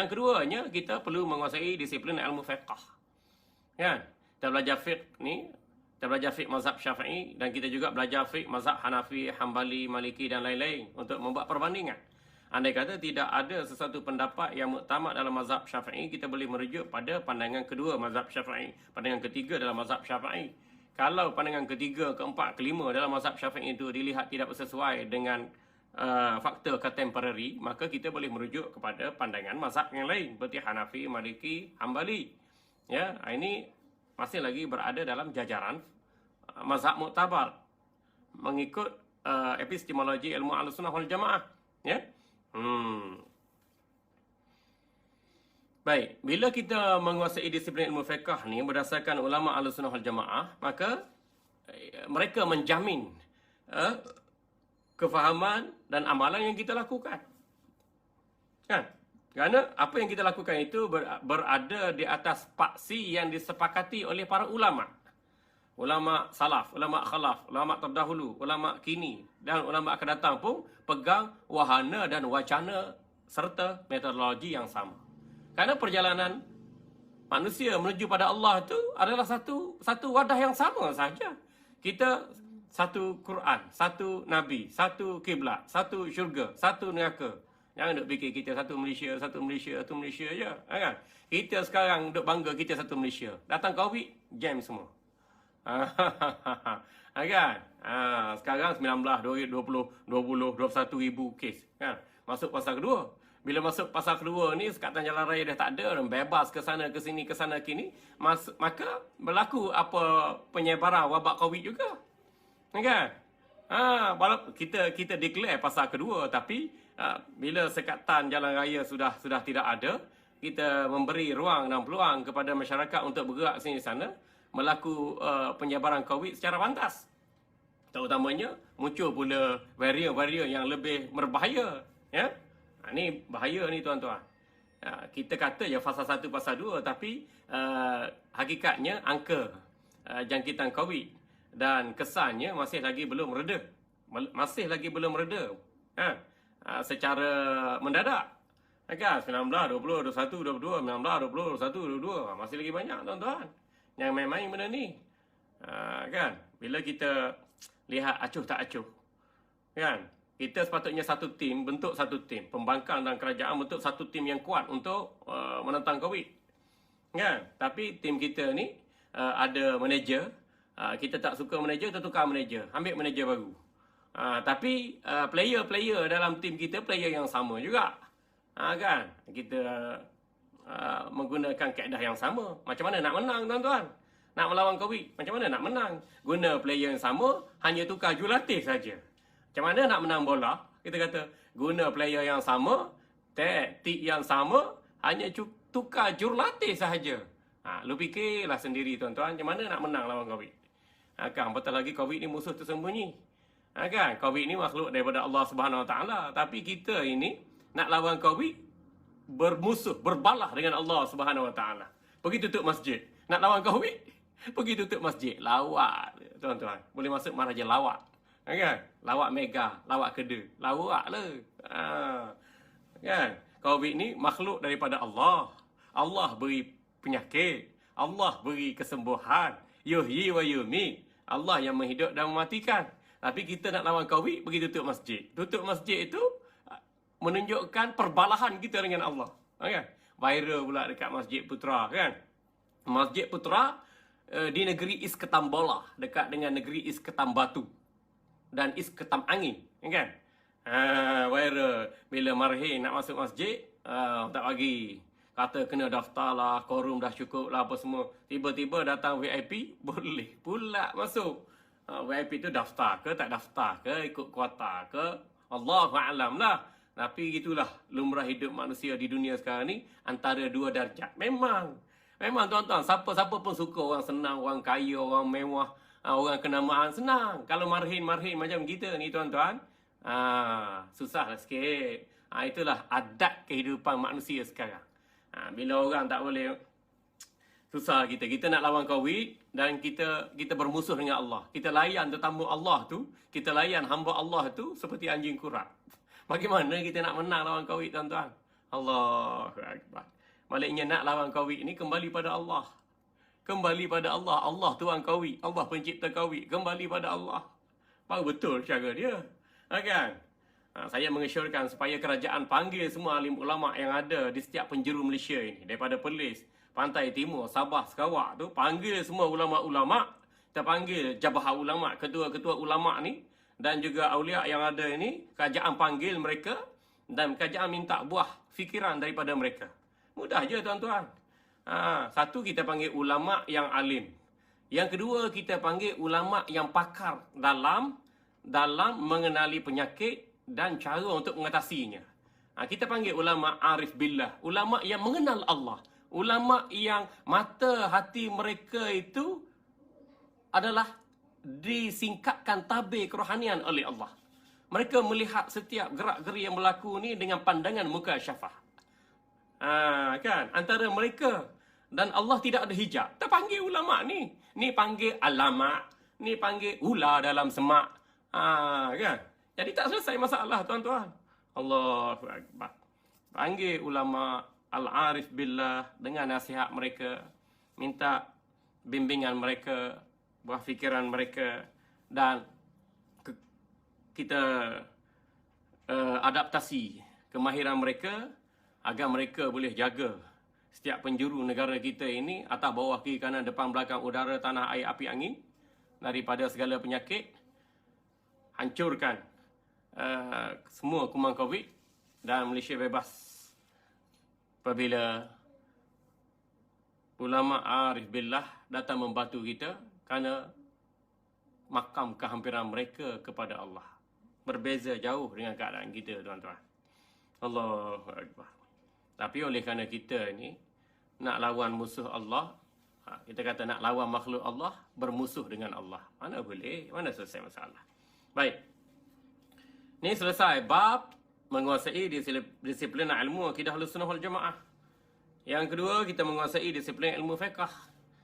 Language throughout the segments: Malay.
Yang keduanya, kita perlu menguasai disiplin ilmu fiqh. Kan? Kita belajar fiqh ni, kita belajar fiqh mazhab Syafi'i dan kita juga belajar fiqh mazhab Hanafi, Hambali, Maliki dan lain-lain untuk membuat perbandingan. Andai kata tidak ada sesuatu pendapat yang muktamad dalam mazhab Syafi'i, kita boleh merujuk pada pandangan kedua mazhab Syafi'i, pandangan ketiga dalam mazhab Syafi'i. Kalau pandangan ketiga, keempat, kelima dalam mazhab Syafi'i itu dilihat tidak sesuai dengan faktor contemporary, maka kita boleh merujuk kepada pandangan mazhab yang lain seperti Hanafi, Maliki, Hambali. Ya, ini masih lagi berada dalam jajaran mazhab muktabar mengikut epistemologi ilmu Ahlussunnah wal Jamaah. Ya. Baik, bila kita menguasai disiplin ilmu fiqh ni berdasarkan ulama Ahlussunnah wal Jamaah, maka mereka menjamin kefahaman dan amalan yang kita lakukan. Kan? Kerana apa yang kita lakukan itu berada di atas paksi yang disepakati oleh para ulama. Ulama salaf, ulama khalaf, ulama terdahulu, ulama kini dan ulama akan datang pun pegang wahana dan wacana serta metodologi yang sama. Kerana perjalanan manusia menuju pada Allah itu adalah satu wadah yang sama saja. Kita satu Quran, satu Nabi, satu kiblat, satu syurga, satu neraka. Jangan duk fikir kita satu Malaysia je. Kan? Kita sekarang duk bangga kita satu Malaysia. Datang COVID, jam semua. Kan? Sekarang 19, 20, 21 ribu kes. Kan? Masuk fasa kedua. Bila masuk fasa kedua ni, sekatan jalan raya dah tak ada. Bebas ke sana, ke sini, ke sana, kini. Maka berlaku apa penyebaran wabak COVID juga. Kan? Walaupun kita declare pasal kedua, tapi bila sekatan jalan raya sudah tidak ada, kita memberi ruang dan peluang kepada masyarakat untuk bergerak sini sana, melaku penyebaran COVID secara pantas. Terutamanya muncul pula varian-varian yang lebih berbahaya. Ya? Ni bahaya ni tuan-tuan. Kita kata je fasa 1, fasa 2, tapi hakikatnya angka jangkitan COVID dan kesannya masih lagi belum reda. Secara mendadak. Kan? 19, 20, 21, 22, 19, 20, 21, 22. Masih lagi banyak tuan-tuan yang main-main benda ni. Kan? Bila kita lihat acuh tak acuh. Kan? Kita sepatutnya satu tim, bentuk satu tim. Pembangkang dan kerajaan bentuk satu tim yang kuat untuk menentang COVID. Kan? Tapi tim kita ni ada manager. Kita tak suka manager, kita tukar manager. Ambil manager baru. Tapi player-player dalam tim kita, player yang sama juga. Kan? Kita menggunakan kaedah yang sama. Macam mana nak menang, tuan-tuan? Nak melawan COVID, macam mana nak menang? Guna player yang sama, hanya tukar jurulatih saja. Macam mana nak menang bola? Kita kata, guna player yang sama, taktik yang sama, hanya tukar jurulatih sahaja. Lu fikirlah sendiri, tuan-tuan, macam mana nak menang lawan COVID? Kan, betul lagi COVID ni musuh tersembunyi. Kan, COVID ni makhluk daripada Allah Subhanahu Wa Taala. Tapi kita ini nak lawan COVID, bermusuh, berbalah dengan Allah Subhanahu Wa Taala. Pergi tutup masjid. Nak lawan COVID, pergi tutup masjid. Lawak, tuan-tuan. Boleh masuk mana je lawak. Kan? Lawak mega, lawak keda. Lawak lah. Kan? COVID ni makhluk daripada Allah. Allah beri penyakit. Allah beri kesembuhan. Yuhyi wa yumit. Allah yang menghidup dan mematikan. Tapi kita nak lawan COVID, pergi tutup masjid. Tutup masjid itu menunjukkan perbalahan kita dengan Allah. Kan? Viral pula dekat Masjid Putra. Kan? Masjid Putra di negeri Isketam Bola. Dekat dengan negeri Isketam Batu. Dan Isketam Angin. Kan? Viral. Bila marhin nak masuk masjid, tak bagi. Kata kena daftar lah, quorum dah cukup lah, apa semua. Tiba-tiba datang VIP, boleh pula masuk. VIP tu daftar ke, tak daftar ke, ikut kuota ke, Allahu'alam lah. Tapi gitulah lumrah hidup manusia di dunia sekarang ni, antara dua darjat. Memang tuan-tuan, siapa-siapa pun suka orang senang, orang kaya, orang mewah, orang kenamaan, senang. Kalau marhin macam kita ni tuan-tuan, susah lah sikit. Itulah adat kehidupan manusia sekarang. Bila orang tak boleh, susah kita. Kita nak lawan COVID dan kita bermusuh dengan Allah. Kita layan tetamu Allah tu, kita layan hamba Allah tu seperti anjing kurap. Bagaimana kita nak menang lawan COVID, tuan-tuan? Allahu Akbar. Maliknya nak lawan Covid ni kembali pada Allah. Kembali pada Allah. Allah Tuhan Covid. Allah pencipta Covid. Kembali pada Allah. Baru betul cara dia. Kan? Saya mengesyorkan supaya kerajaan panggil semua alim ulama' yang ada di setiap penjuru Malaysia ini. Daripada Perlis, Pantai Timur, Sabah, Sarawak tu. Panggil semua ulama'-ulama'. Kita panggil Jabah Ulama', ketua-ketua ulama' ni. Dan juga awliya yang ada ini. Kerajaan panggil mereka. Dan kerajaan minta buah fikiran daripada mereka. Mudah je tuan-tuan. Satu, kita panggil ulama' yang alim. Yang kedua, kita panggil ulama' yang pakar dalam mengenali penyakit dan cara untuk mengatasinya. Kita panggil ulama' arif billah. Ulama' yang mengenal Allah. Ulama' yang mata hati mereka itu adalah disingkapkan tabir kerohanian oleh Allah. Mereka melihat setiap gerak-geri yang berlaku ni dengan pandangan muka syafah. Kan? Antara mereka dan Allah tidak ada hijab. Kita panggil ulama' ni. Ni panggil alama'. Ni panggil ular dalam semak. Kan? Jadi tak selesai masalah tuan-tuan. Allahu Akbar. Panggil ulama' al-arif billah dengan nasihat mereka. Minta bimbingan mereka. Buah fikiran mereka. Dan kita adaptasi kemahiran mereka agar mereka boleh jaga setiap penjuru negara kita ini, atas bawah kiri kanan depan belakang udara tanah air api angin daripada segala penyakit, hancurkan semua kuman Covid dan Malaysia bebas apabila ulama arif billah datang membantu kita kerana makam kehampiran mereka kepada Allah. Berbeza jauh dengan keadaan kita tuan-tuan. Allahu Akbar. Tapi oleh kerana kita ni nak lawan musuh Allah, kita kata nak lawan makhluk Allah, bermusuh dengan Allah. Mana boleh? Mana selesai masalah? Baik. Ni selesai bab menguasai disiplin ilmu akidah Ahlussunnah wal Jamaah. Yang kedua, kita menguasai disiplin ilmu fiqh.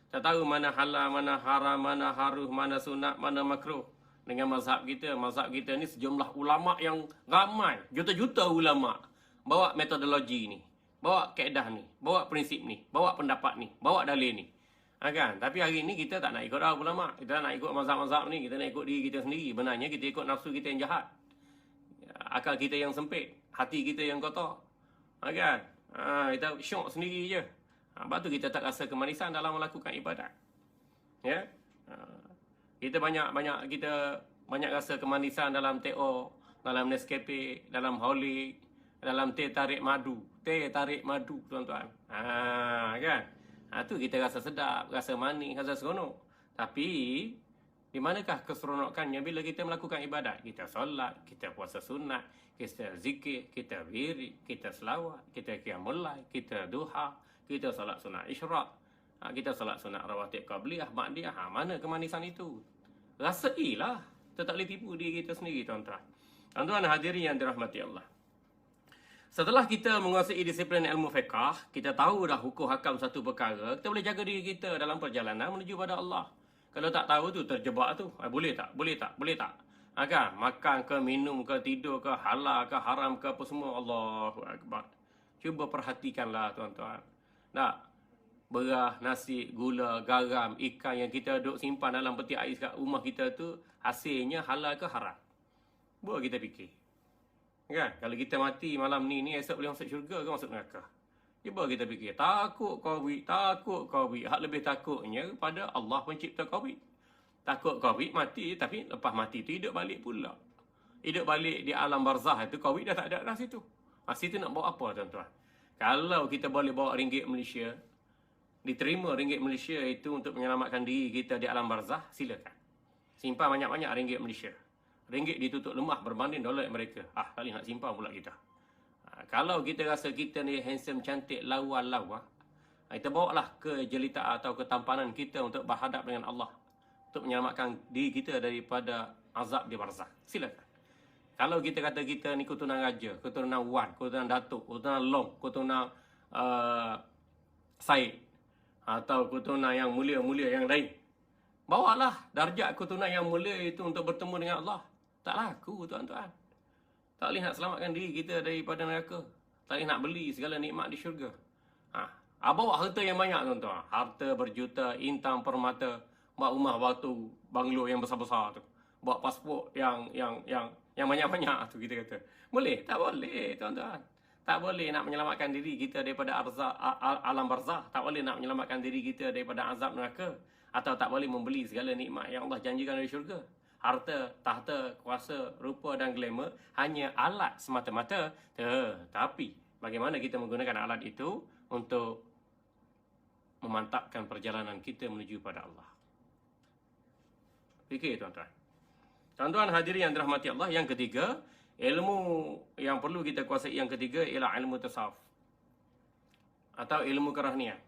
Kita tahu mana halal, mana haram, mana haruh, mana sunat, mana makruh. Dengan mazhab kita ni sejumlah ulama' yang ramai, juta-juta ulama' bawa metodologi ni, bawa kaedah ni, bawa prinsip ni, bawa pendapat ni, bawa dalil ni. Kan? Tapi hari ni kita tak nak ikut ulama', kita tak nak ikut mazhab-mazhab ni, kita nak ikut diri kita sendiri. Benarnya kita ikut nafsu kita yang jahat, akal kita yang sempit, hati kita yang kotor. Kan? Kita syok sendiri je. Sebab tu kita tak rasa kemanisan dalam melakukan ibadat. Ya? Kita banyak rasa kemanisan dalam TO, dalam Nescafe, dalam Holik, dalam teh tarik madu. Teh tarik madu, tuan-tuan. Kan? Tu kita rasa sedap, rasa manis, rasa seronok. Tapi, di manakah keseronokannya bila kita melakukan ibadat? Kita solat, kita puasa sunat, kita zikir, kita wirid, kita selawat, kita qiyamul lail, kita duha, kita solat sunat isyraq, kita solat sunat rawatib qabliyah, ba'diyah. Mana kemanisan itu? Rasailah. Kita tak boleh tipu diri kita sendiri, tuan-tuan. Tuan-tuan hadirin yang dirahmati Allah. Setelah kita menguasai disiplin ilmu fiqh, kita tahu dah hukum hakam satu perkara, kita boleh jaga diri kita dalam perjalanan menuju pada Allah. Kalau tak tahu tu, terjebak tu. Boleh tak? Boleh tak? Boleh tak? Kan? Makan ke, minum ke, tidur ke, halal ke, haram ke, apa semua. Allahu Akbar. Cuba perhatikanlah, tuan-tuan. Tak? Beras, nasi, gula, garam, ikan yang kita duk simpan dalam peti ais kat rumah kita tu, hasilnya halal ke haram? Buat kita fikir. Kan? Kalau kita mati malam ni esok boleh masuk syurga ke masuk neraka? Cuba kita fikir. Takut Covid. Hak lebih takutnya pada Allah pencipta Covid. Takut Covid mati, tapi lepas mati tu hidup balik pula. Hidup balik di alam barzah tu, Covid dah tak ada dah situ. Situ nak bawa apa, tuan-tuan? Kalau kita boleh bawa ringgit Malaysia, diterima ringgit Malaysia itu untuk menyelamatkan diri kita di alam barzah, silakan. Simpan banyak-banyak ringgit Malaysia. Ringgit ditutup lemah berbanding dolar mereka. Tak boleh nak simpan pula kita. Kalau kita rasa kita ni handsome, cantik, lawa, kita bawa lah ke jelita atau ketampanan kita untuk berhadap dengan Allah. Untuk menyelamatkan diri kita daripada azab di barzah. Silakan. Kalau kita kata kita ni keturunan raja, keturunan Wan, keturunan Datuk, keturunan Long, keturunan Said, atau keturunan yang mulia-mulia yang lain, bawalah darjat keturunan yang mulia itu untuk bertemu dengan Allah. Tak laku, tuan-tuan. Tak boleh nak selamatkan diri kita daripada neraka. Tak boleh nak beli segala nikmat di syurga. Bawa harta yang banyak tuan-tuan. Harta berjuta, intan permata, bawa rumah batu, banglo yang besar-besar tu. Bawa pasport yang banyak-banyak tu kita kata. Boleh? Tak boleh tuan-tuan. Tak boleh nak menyelamatkan diri kita daripada alam barzah. Tak boleh nak menyelamatkan diri kita daripada azab neraka. Atau tak boleh membeli segala nikmat yang Allah janjikan dari syurga. Harta, tahta, kuasa, rupa dan glamour hanya alat semata-mata. Tapi bagaimana kita menggunakan alat itu untuk memantapkan perjalanan kita menuju pada Allah. Fikir tuan-tuan. Tuan-tuan hadirin yang dirahmati Allah, yang ketiga, ilmu yang perlu kita kuasai yang ketiga ialah ilmu tasawuf. Atau ilmu kerahnian.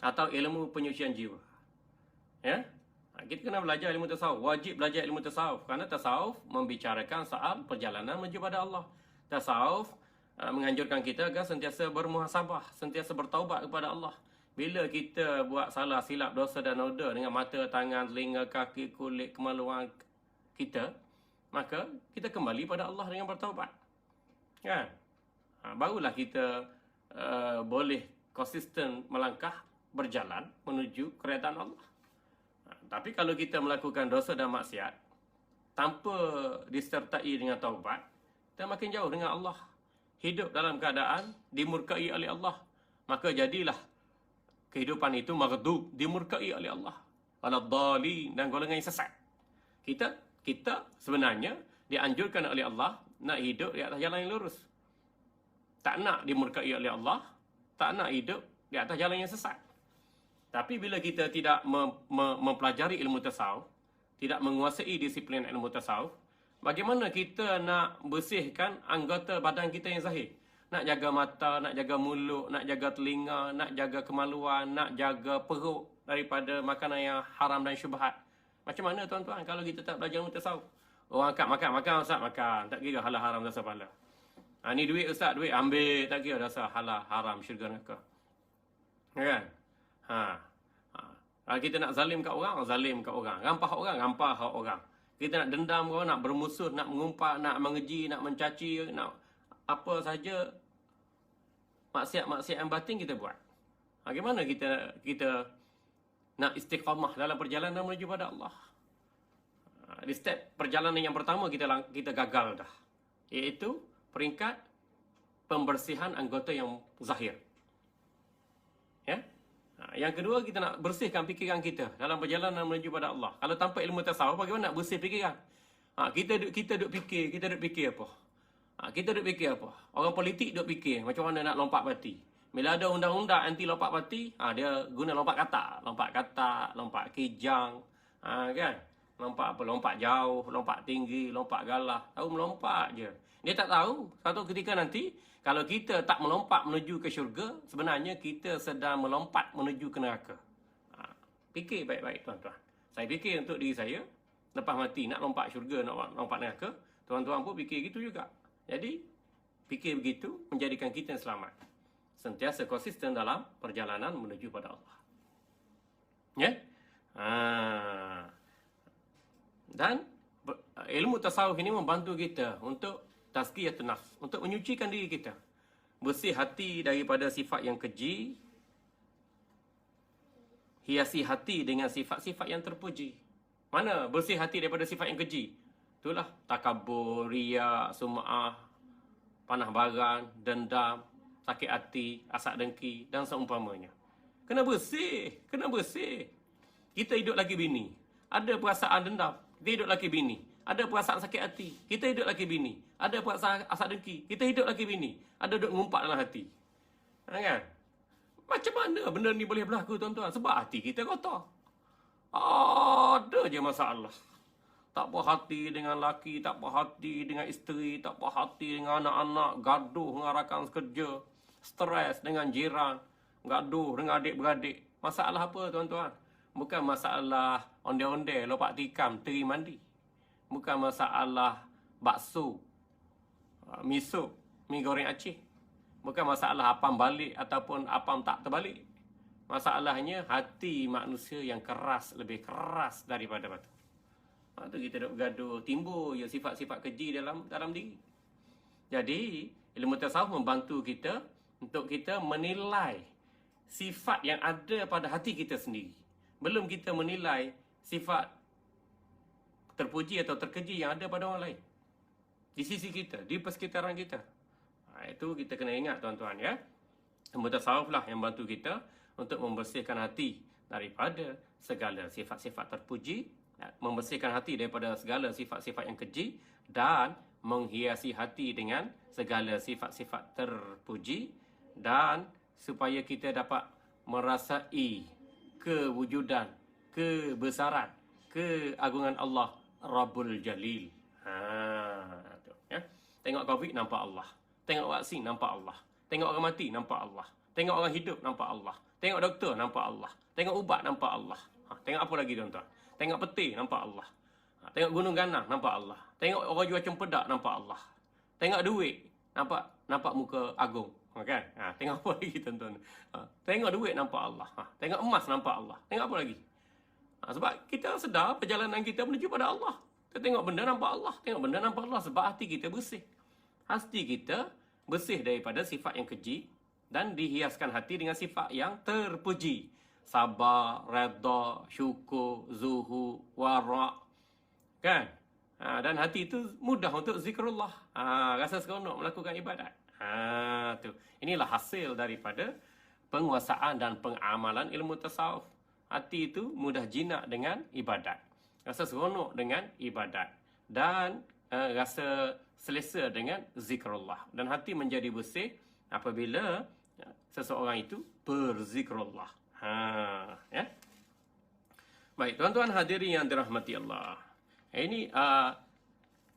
Atau ilmu penyucian jiwa. Ya? Kita kena belajar ilmu tasawuf. Wajib belajar ilmu tasawuf. Kerana tasawuf membicarakan soal perjalanan menuju pada Allah. Tasawuf menganjurkan kita agar sentiasa bermuhasabah, sentiasa bertaubat kepada Allah. Bila kita buat salah, silap, dosa dan noda dengan mata, tangan, telinga, kaki, kulit, kemaluan kita, maka kita kembali pada Allah dengan bertaubat. Kan? Barulah kita boleh konsisten melangkah, berjalan menuju kerajaan Allah. Tapi kalau kita melakukan dosa dan maksiat tanpa disertai dengan taubat, kita makin jauh dengan Allah. Hidup dalam keadaan dimurkai oleh Allah. Maka jadilah kehidupan itu maghdub, dimurkai oleh Allah. Waladhdallin, dan golongan yang sesat. Kita sebenarnya dianjurkan oleh Allah nak hidup di atas jalan yang lurus. Tak nak dimurkai oleh Allah, tak nak hidup di atas jalan yang sesat. Tapi bila kita tidak mempelajari ilmu tasawuf, tidak menguasai disiplin ilmu tasawuf, bagaimana kita nak bersihkan anggota badan kita yang zahir? Nak jaga mata, nak jaga mulut, nak jaga telinga, nak jaga kemaluan, nak jaga perut daripada makanan yang haram dan syubhat. Macam mana tuan-tuan kalau kita tak belajar ilmu tasawuf? Orang angkat makan Ustaz, makan. Tak kira halal haram dasar pahala. Ni duit Ustaz, duit ambil. Tak kira dasar halal haram syurga neraka. Kan? Kalau kita nak zalim kat orang. Rampah orang. Kita nak dendam orang, nak bermusuh, nak mengumpat, nak mengeji, nak mencaci, nak apa saja maksiat-maksiat yang batin kita buat. Bagaimana kita nak istiqamah dalam perjalanan menuju pada Allah? Di step perjalanan yang pertama kita gagal dah. Iaitu peringkat pembersihan anggota yang zahir. Ya? Yang kedua, kita nak bersihkan fikiran kita dalam perjalanan menuju pada Allah. Kalau tanpa ilmu tasawuf, bagaimana nak bersih fikiran? Kita duk fikir apa? Kita duk fikir apa? Orang politik duk fikir macam mana nak lompat parti. Bila ada undang-undang anti lompat parti, dia guna lompat katak, lompat kijang, kan? Lompat apa? Lompat jauh, lompat tinggi, lompat galah. Tahu melompat je. Dia tak tahu satu ketika nanti kalau kita tak melompat menuju ke syurga, sebenarnya kita sedang melompat menuju ke neraka. Fikir baik-baik tuan-tuan. Saya fikir untuk diri saya, lepas mati nak lompat syurga, nak lompat neraka, tuan-tuan pun fikir gitu juga. Jadi, fikir begitu menjadikan kita yang selamat. Sentiasa konsisten dalam perjalanan menuju pada Allah. Ya? Dan ilmu tasawuf ini membantu kita untuk tazkiyatun nafs, untuk menyucikan diri kita. Bersih hati daripada sifat yang keji, hiasi hati dengan sifat-sifat yang terpuji. Mana bersih hati daripada sifat yang keji? Itulah takabur, riak, sum'ah, panah baran, dendam, sakit hati, asak dengki dan seumpamanya. Kena bersih. Kita hidup lagi bini, ada perasaan dendam. Kita hidup lagi bini, ada perasaan sakit hati. Kita hidup lagi bini, ada perasaan asak dengki. Kita hidup lagi bini, ada duk ngumpat dalam hati. Kan? Macam mana benda ni boleh berlaku tuan-tuan? Sebab hati kita kotor. Ada je masalah. Tak puas hati dengan laki, tak puas hati dengan isteri, tak puas hati dengan anak-anak, gaduh dengan rakan sekerja, stres dengan jiran, gaduh dengan adik-beradik. Masalah apa tuan-tuan? Bukan masalah onde-onde, lopak tikam, teri mandi. Bukan masalah bakso, miso, mi goreng Aceh. Bukan masalah apam balik ataupun apam tak terbalik. Masalahnya hati manusia yang keras, lebih keras daripada batu. Tu kita duk gaduh, timbul ya sifat-sifat keji dalam diri. Jadi, Ilmu tasawuf membantu kita untuk kita menilai sifat yang ada pada hati kita sendiri. Belum kita menilai sifat terpuji atau terkeji yang ada pada orang lain. Di sisi kita, di persekitaran kita. Itu kita kena ingat tuan-tuan ya. Ilmu tasawuf lah yang bantu kita untuk membersihkan hati daripada segala sifat-sifat terpuji, membersihkan hati daripada segala sifat-sifat yang keji, dan menghiasi hati dengan segala sifat-sifat terpuji, dan supaya kita dapat merasai kewujudan, kebesaran, keagungan Allah Rabbul Jalil. Tu, ya. Tengok COVID nampak Allah. Tengok vaksin nampak Allah. Tengok orang mati nampak Allah. Tengok orang hidup nampak Allah. Tengok doktor nampak Allah. Tengok ubat nampak Allah. Tengok apa lagi tuan-tuan? Tengok peti nampak Allah. Tengok gunung ganang nampak Allah. Tengok orang jual cempedak nampak Allah. Tengok duit nampak muka agung. Kan? Tengok apa lagi tuan-tuan? Tengok duit nampak Allah. Tengok emas nampak Allah. Tengok apa lagi? Sebab kita sedar perjalanan kita menuju pada Allah. Kita tengok benda nampak Allah. Tengok benda nampak Allah sebab hati kita bersih. Hati kita bersih daripada sifat yang keji dan dihiaskan hati dengan sifat yang terpuji. Sabar, redha, syukur, zuhud, wara'. Kan? Dan hati itu mudah untuk zikrullah. Rasa seronok melakukan ibadat. Tu. Inilah hasil daripada penguasaan dan pengamalan ilmu tasawuf. Hati itu mudah jinak dengan ibadat. Rasa seronok dengan ibadat. Dan rasa selesa dengan zikrullah. Dan hati menjadi bersih apabila seseorang itu berzikrullah. Ya. Baik, tuan-tuan hadirin yang dirahmati Allah. Ini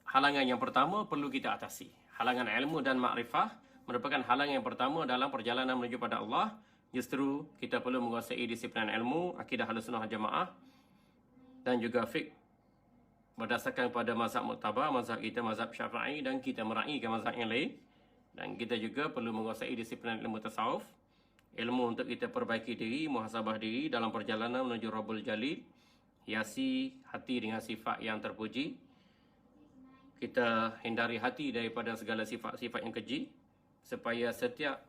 halangan yang pertama perlu kita atasi. Halangan ilmu dan makrifah merupakan halangan yang pertama dalam perjalanan menuju pada Allah. Justru kita perlu menguasai disiplin ilmu, akidah Ahlussunnah wal Jamaah dan juga fiqh berdasarkan pada mazhab muktabar, mazhab kita mazhab Syafi'i, dan kita meraihkan mazhab yang lain. Dan kita juga perlu menguasai disiplin ilmu tasawuf, ilmu untuk kita perbaiki diri, muhasabah diri dalam perjalanan menuju Rabbul Jalil. Hiasi hati dengan sifat yang terpuji. Kita hindari hati daripada segala sifat-sifat yang keji, supaya setiap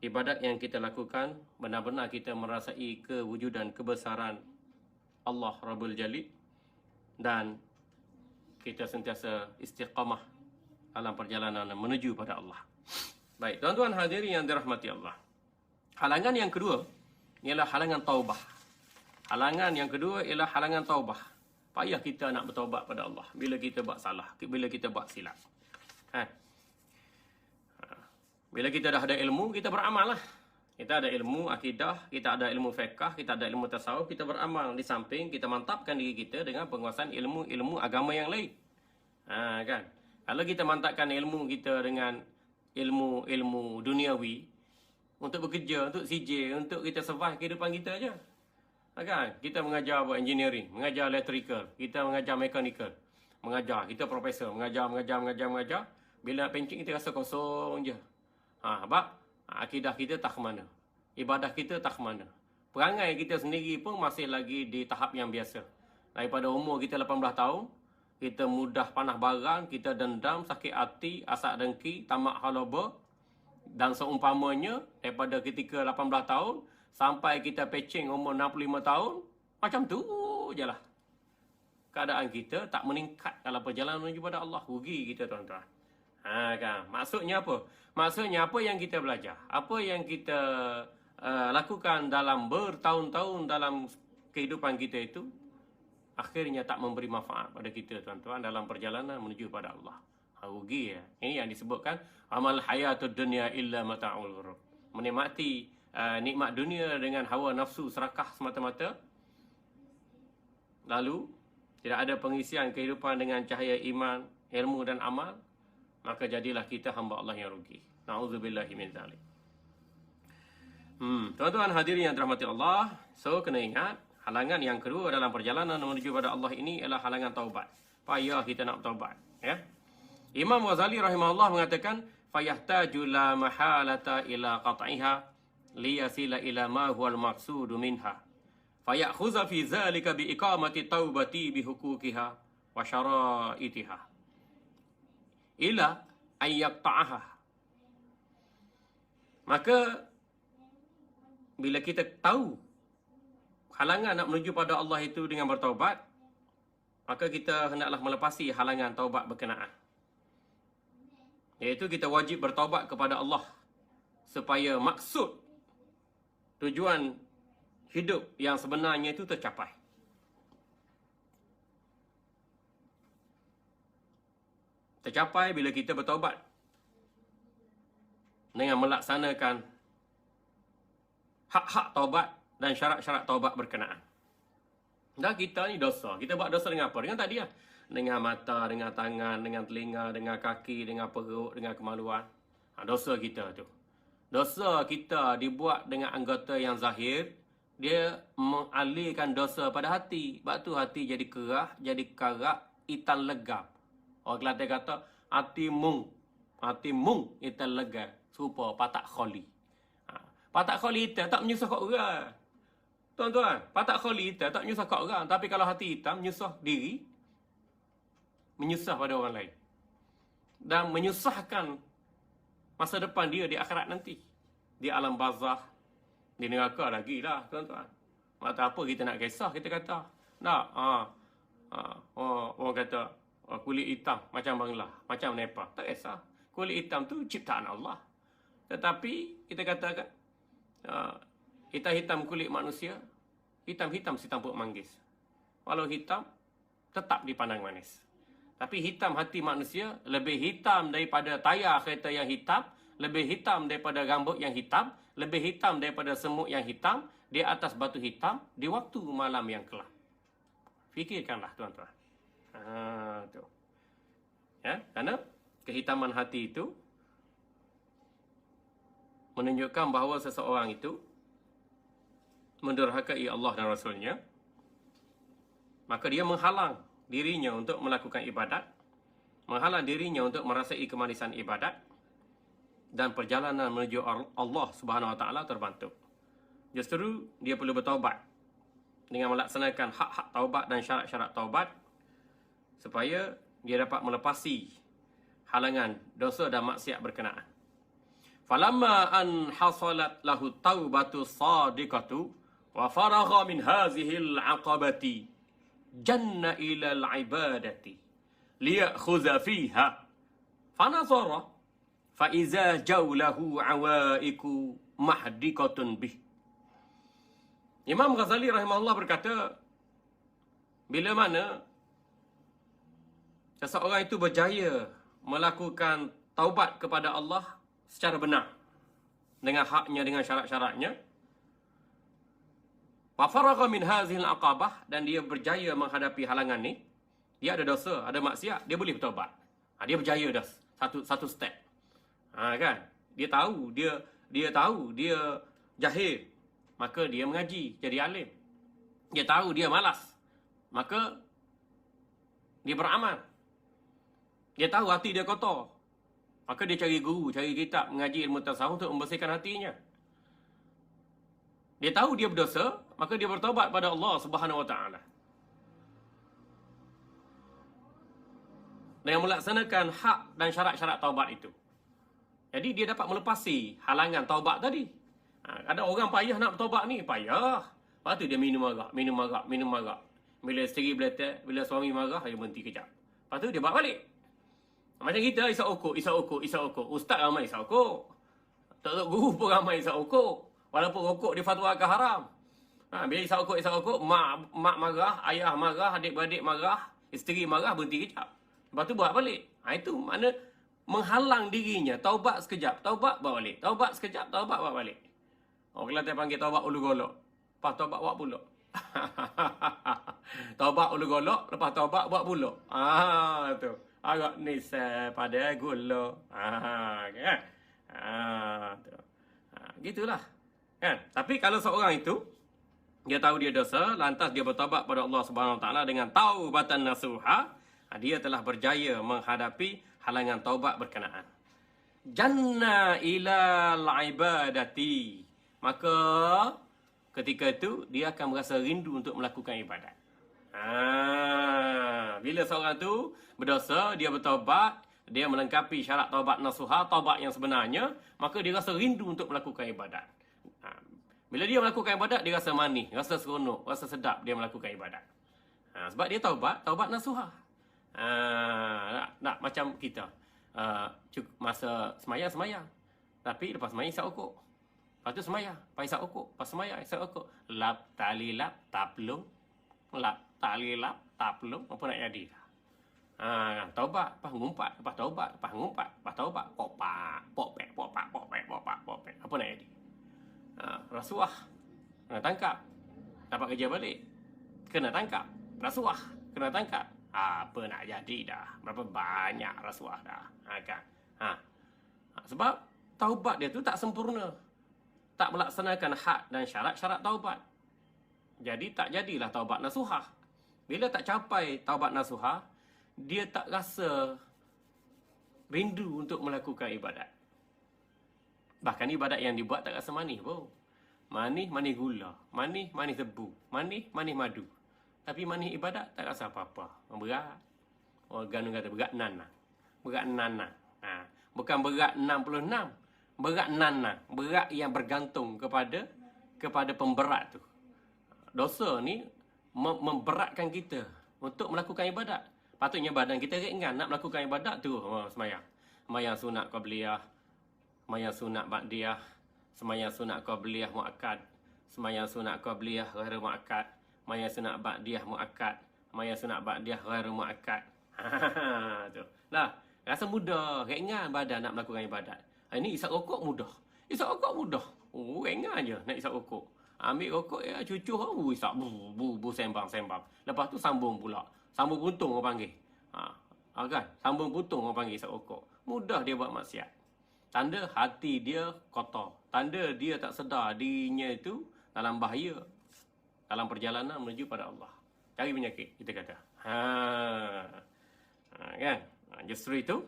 ibadat yang kita lakukan benar-benar kita merasai kewujudan kebesaran Allah Rabbul Jalil, dan kita sentiasa istiqamah dalam perjalanan menuju pada Allah. Baik, tuan-tuan hadirin yang dirahmati Allah. Halangan yang kedua ialah halangan taubah. Halangan yang kedua ialah halangan taubah. Payah kita nak bertaubat pada Allah bila kita buat salah, bila kita buat silap. Bila kita dah ada ilmu, kita beramal lah. Kita ada ilmu akidah, kita ada ilmu fiqh, kita ada ilmu tasawuf, kita beramal. Di samping kita mantapkan diri kita dengan penguasaan ilmu-ilmu agama yang lain. Kan? Kalau kita mantapkan ilmu kita dengan ilmu-ilmu duniawi, untuk bekerja, untuk CJ, untuk kita survive kehidupan kita aja. Kan? Kita mengajar buat engineering, mengajar electrical, kita mengajar mechanical, mengajar, kita profesor, mengajar. Bila nak pencing kita rasa kosong je. Sebab akidah kita tak ke mana. Ibadah kita tak ke mana. Perangai kita sendiri pun masih lagi di tahap yang biasa. Daripada umur kita 18 tahun, kita mudah panah barang, kita dendam, sakit hati, asak dengki, tamak haloba. Dan seumpamanya, daripada ketika 18 tahun, sampai kita pecing umur 65 tahun, macam tu je lah. Keadaan kita tak meningkat dalam perjalanan menuju pada Allah. Rugi kita tuan-tuan. Kan? Maksudnya apa? Maksudnya apa yang kita belajar? Apa yang kita lakukan dalam bertahun-tahun dalam kehidupan kita itu, akhirnya tak memberi manfaat pada kita tuan-tuan dalam perjalanan menuju pada Allah. Rugi ya. Ini yang disebutkan amal hayatud dunya illa mata'ul ghurur. Menikmati nikmat dunia dengan hawa nafsu serakah semata-mata, lalu tidak ada pengisian kehidupan dengan cahaya iman, ilmu dan amal, maka jadilah kita hamba Allah yang rugi. Na'udzubillahi min zalik. Tuan-tuan hadirin yang dirahmati Allah, so kena ingat halangan yang kedua dalam perjalanan menuju pada Allah ini ialah halangan taubat. Payah kita nak taubat, ya. Imam Ghazali rahimahullah mengatakan fayahtaju la mahalata ila qat'iha liyasila ila ma huwal maqsudu minha fayakhudha fi zalika bi iqamati taubati bi huquqiha wa syara'itiha ila ay yaqta'aha Maka bila kita tahu halangan nak menuju pada Allah itu dengan bertaubat, maka kita hendaklah melepasi halangan taubat berkenaan. Iaitu kita wajib bertaubat kepada Allah supaya maksud tujuan hidup yang sebenarnya itu tercapai. Tercapai bila kita bertaubat dengan melaksanakan hak-hak taubat dan syarat-syarat taubat berkenaan. Dan kita ni dosa. Kita buat dosa dengan apa? Dengan tadi lah. Dengan mata, dengan tangan, dengan telinga, dengan kaki, dengan perut, dengan kemaluan. Dosa kita tu. Dosa kita dibuat dengan anggota yang zahir. Dia mengalihkan dosa pada hati. Sebab tu hati jadi kerah, jadi karak, itan legap. Orang Kelantan kata, hati mung. Hati mung, itan legap. Serupa patak kholi. Patak kholi hitam tak menyusahkan orang. Tuan-tuan, patak kholi hitam tak menyusahkan orang. Tapi kalau hati hitam, menyusah diri, menyusah pada orang lain. Dan menyusahkan masa depan dia di akhirat nanti. Di alam barzah, di neraka lagi lah, tuan-tuan. Maka apa kita nak kisah, kita kata. Tak, orang kata, kulit hitam macam bangla, macam Nepal. Tak kisah. Kulit hitam tu ciptaan Allah. Tetapi, kita katakan, hitam-hitam kulit manusia, hitam-hitam si tampuk manggis. Walau hitam, tetap dipandang manis. Tapi hitam hati manusia lebih hitam daripada tayar kereta yang hitam, lebih hitam daripada rambut yang hitam, lebih hitam daripada semut yang hitam, di atas batu hitam, di waktu malam yang kelam. Fikirkanlah, tuan-tuan. Tu. Ya, kerana kehitaman hati itu menunjukkan bahawa seseorang itu mendurhakai Allah dan Rasulnya, maka dia menghalang dirinya untuk melakukan ibadat, menghalang dirinya untuk merasai kemanisan ibadat, dan perjalanan menuju Allah Subhanahu Wa Taala terbantu. Justru dia perlu bertaubat dengan melaksanakan hak-hak taubat dan syarat-syarat taubat supaya dia dapat melepasi halangan dosa dan maksiat berkenaan. Falamma an hasalat lahu taubatu sadiqatu wa faragha min hazihil aqabati janna ila al-ibadati liyakhudha fiha fanazara fa iza jawlahu awaiku mahdiqatun bih. Imam Ghazali rahimahullah berkata, bila mana seseorang itu berjaya melakukan taubat kepada Allah secara benar dengan haknya, dengan syarat-syaratnya, wa faragha min hazihil aqabah, dan dia berjaya menghadapi halangan ni, dia ada dosa, ada maksiat, dia boleh bertaubat. Dia berjaya dah satu step. Kan? Dia tahu dia jahil, maka dia mengaji, jadi alim. Dia tahu dia malas, maka dia beramal. Dia tahu hati dia kotor, maka dia cari guru, cari kitab, mengaji ilmu tasawuf untuk membersihkan hatinya. Dia tahu dia berdosa, maka dia bertaubat pada Allah Subhanahu Wa Taala. Dengan melaksanakan hak dan syarat-syarat taubat itu. Jadi dia dapat melepasi halangan taubat tadi. Ada orang payah nak bertaubat ni, payah. Lepas tu dia minum arak. Bila isteri beletek, bila suami marah, dia berhenti kejap. Lepas tu dia buat balik. Macam kita isap okok. Ustaz ramai isap okok. Tok guru pun ramai isap okok. Walaupun rokok difatwakan haram. Bila isap okok, mak marah, ayah marah, adik-beradik marah, isteri marah, berhenti kejap. Lepas tu buat balik. Itu makna menghalang dirinya. Taubat sekejap, taubat buat balik. Taubat sekejap, taubat buat balik. Orang Kelantan panggil taubat ulu golok. Lepas taubat buat pulak. Taubat ulu golok, lepas taubat buat pulak. Tu. Agak nisai pada gula. Kan? Tu. Gitulah. Kan? Tapi kalau seorang itu, dia tahu dia dosa, lantas dia bertaubat pada Allah Subhanahu Wa Taala dengan taubatan nasuha, dia telah berjaya menghadapi halangan taubat berkenaan. Janna ilal ibadati. Maka ketika itu dia akan merasa rindu untuk melakukan ibadat. Bila seorang tu berdosa, dia bertaubat, dia melengkapi syarat taubat nasuha, taubat yang sebenarnya, maka dia rasa rindu untuk melakukan ibadat. Bila dia melakukan ibadat, dia rasa manis, rasa seronok, rasa sedap dia melakukan ibadat. Sebab dia taubat nasuha. Nak macam kita. Masa semayang. Tapi lepas semayang isap okok. Lepas tu semayang, lepas isap okok. Lepas semayang isap okok. Lap, tali lap, taplung. Lap, tali lap, taplung. Apa nak jadi? Taubat, lepas ngumpat. Lepas taubat, lepas ngumpat. Lepas taubat, popak. Apa nak jadi? Rasuah. Kena tangkap. Dapat kerja balik. Kena tangkap. Rasuah. Kena tangkap. Apa nak jadi dah? Berapa banyak rasuah dah? Kan? Sebab taubat dia tu tak sempurna. Tak melaksanakan hak dan syarat-syarat taubat. Jadi tak jadilah taubat nasuhah. Bila tak capai taubat nasuhah, dia tak rasa rindu untuk melakukan ibadat. Bahkan ibadat yang dibuat tak rasa manis pun. Manis gula. Manis tebu. Manis madu. Tapi manis ibadat tak rasa apa-apa. Berat. Orang kata berat nanang. Berat nanang. Bukan berat 66. Berat nanang. Berat yang bergantung kepada pemberat tu. Dosa ni memberatkan kita untuk melakukan ibadat. Patutnya badan kita ringan nak melakukan ibadat tu. Semayang. Semayang sunat qabliyah. Semayang sunat ba'diyah. Semayang sunat qabliyah mu'akkad. Semayang sunat qabliyah ghairu mu'akkad. Semayang sunat ba'diyah mu'akkad. Semayang sunat ba'diyah ghairu mu'akkad. Tu. Lah, rasa mudah, ringan badan nak melakukan ibadat. Ini isap rokok mudah. Isap rokok mudah. Ringan je nak isap rokok. Ambil rokok ya cucu isap bu sembang. Lepas tu sambung pula. Sambung puntung orang panggil. Kan? Sambung puntung orang panggil isap rokok. Mudah dia buat maksiat. Tanda hati dia kotor. Tanda dia tak sedar dirinya itu dalam bahaya. Dalam perjalanan menuju pada Allah. Cari penyakit, kita kata. Kan? Justru itu,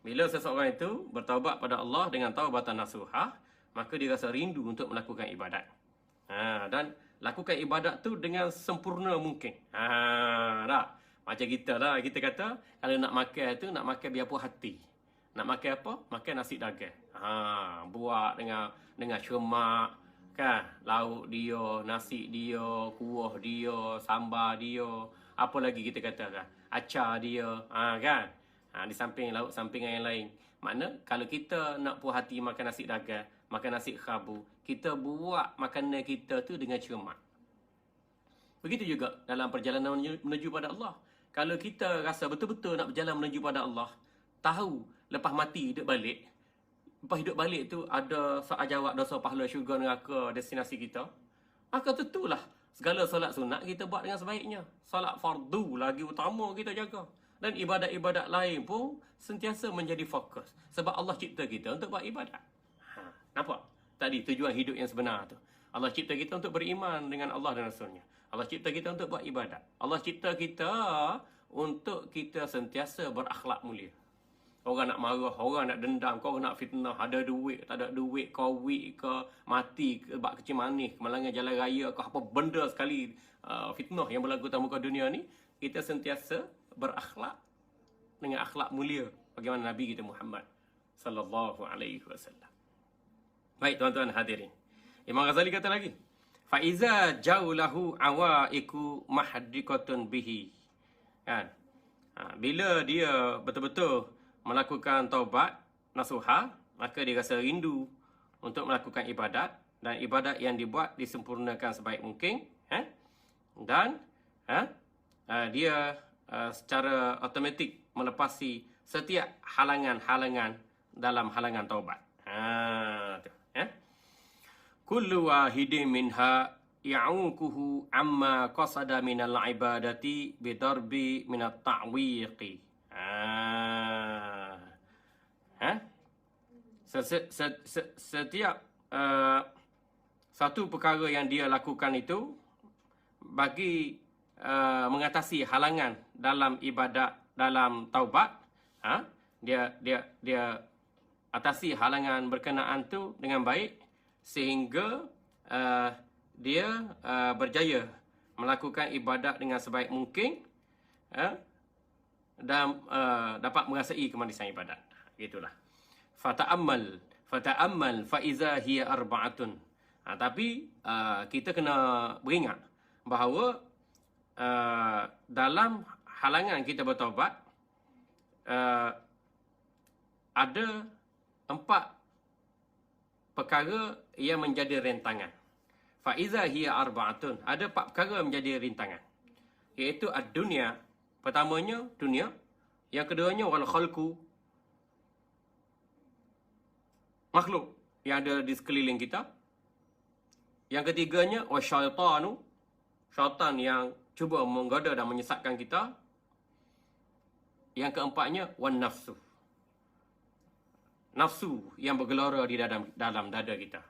bila seseorang itu bertaubat pada Allah dengan taubatan nasuhah, maka dia rasa rindu untuk melakukan ibadat. Dan lakukan ibadat tu dengan sempurna mungkin. Dah. Macam kita lah, kita kata kalau nak makan tu, nak makan biar puas hati. Nak makan apa? Makan nasi dagang. Buat dengan semak, kan? Lauk dia, nasi dia, kuah dia, sambal dia, apa lagi kita kata kan? Acar dia, kan? Di samping lauk sampingan yang lain. Makna kalau kita nak puas hati makan nasi dagang, makan nasi khabu, kita buat makanan kita tu dengan cermat. Begitu juga dalam perjalanan menuju pada Allah. Kalau kita rasa betul-betul nak berjalan menuju pada Allah, tahu lepas mati hidup balik, lepas hidup balik tu ada soal jawab dosa pahala syurga neraka destinasi kita, maka tentulah segala solat sunat kita buat dengan sebaiknya. Solat fardu lagi utama kita jaga. Dan ibadat-ibadat lain pun sentiasa menjadi fokus. Sebab Allah cipta kita untuk buat ibadat. Nampak? Tadi tujuan hidup yang sebenar tu. Allah cipta kita untuk beriman dengan Allah dan Rasulnya. Allah cipta kita untuk buat ibadat. Allah cipta kita untuk kita sentiasa berakhlak mulia. Orang nak marah, orang nak dendam, kau nak fitnah, ada duit, tak ada duit, covid ke, mati ke, bak kecil manis, kemalangan jalan raya ke, apa benda sekali fitnah yang berlaku di muka dunia ni, kita sentiasa berakhlak dengan akhlak mulia bagaimana Nabi kita Muhammad sallallahu alaihi wasallam. Baik tuan-tuan hadirin. Imam Ghazali kata lagi, fa iza jaulahu awaiku mahdikatun bihi. Kan? Bila dia betul-betul melakukan taubat nasuha, maka dia rasa rindu untuk melakukan ibadat, dan ibadat yang dibuat disempurnakan sebaik mungkin, dan dia secara automatik melepasi setiap halangan-halangan dalam halangan taubat. Kullu wahidin minha ya'ukuhu amma qasada minal ibadati bidarbi minat ta'wiqi. Setiap satu perkara yang dia lakukan itu bagi mengatasi halangan dalam ibadat, dalam taubat, dia atasi halangan berkenaan tu dengan baik sehingga dia berjaya melakukan ibadat dengan sebaik mungkin, dan dapat merasai kemanisan ibadat. Gitulah. Fata'ammal fa iza hiya arba'atun. Tapi kita kena beringat bahawa dalam halangan kita bertaubat ada 4 perkara yang menjadi rintangan. Fa iza hiya arba'atun. Ada 4 perkara yang menjadi rintangan. Iaitu ad-dunya. Pertamanya dunia. Yang keduanya wal khalqu, makhluk yang ada di sekeliling kita. Yang ketiganya wasyaitanu, syaitan yang cuba menggoda dan menyesatkan kita. Yang keempatnya wan nafsu, nafsu yang bergelora di dalam dada kita.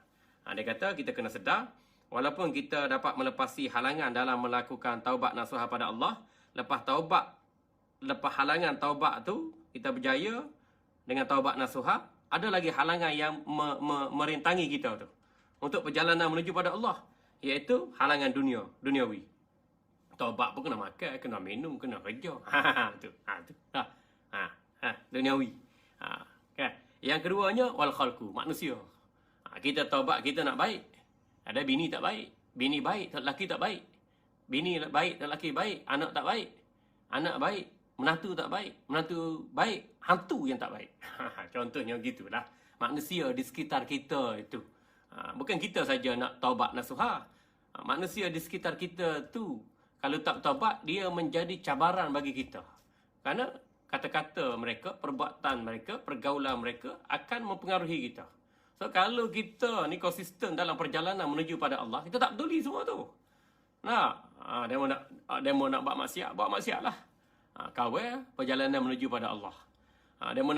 Dia kata kita kena sedar, walaupun kita dapat melepasi halangan dalam melakukan taubat nasuha pada Allah, lepas halangan taubat tu kita berjaya dengan taubat nasuha, ada lagi halangan yang merintangi kita tu untuk perjalanan menuju pada Allah, iaitu halangan duniawi. Taubat pun kena makan, kena minum, kena kerja. Duniawi. Kan? Yang keduanya wal khalqu, manusia. Kita taubat, kita nak baik. Ada bini tak baik, bini baik, lelaki tak baik. Bini baik, lelaki baik, anak tak baik. Anak baik, menantu tak baik, menantu baik, hantu yang tak baik. Contohnya gitulah. Manusia di sekitar kita itu. Bukan kita saja nak taubat nasuha. Manusia di sekitar kita tu, kalau tak taubat, dia menjadi cabaran bagi kita. Kerana kata-kata mereka, perbuatan mereka, pergaulan mereka akan mempengaruhi kita. So, kalau kita ni konsisten dalam perjalanan menuju pada Allah, kita tak peduli semua tu. Demo nak buat maksiat lah. Kawal, perjalanan menuju pada Allah. Demo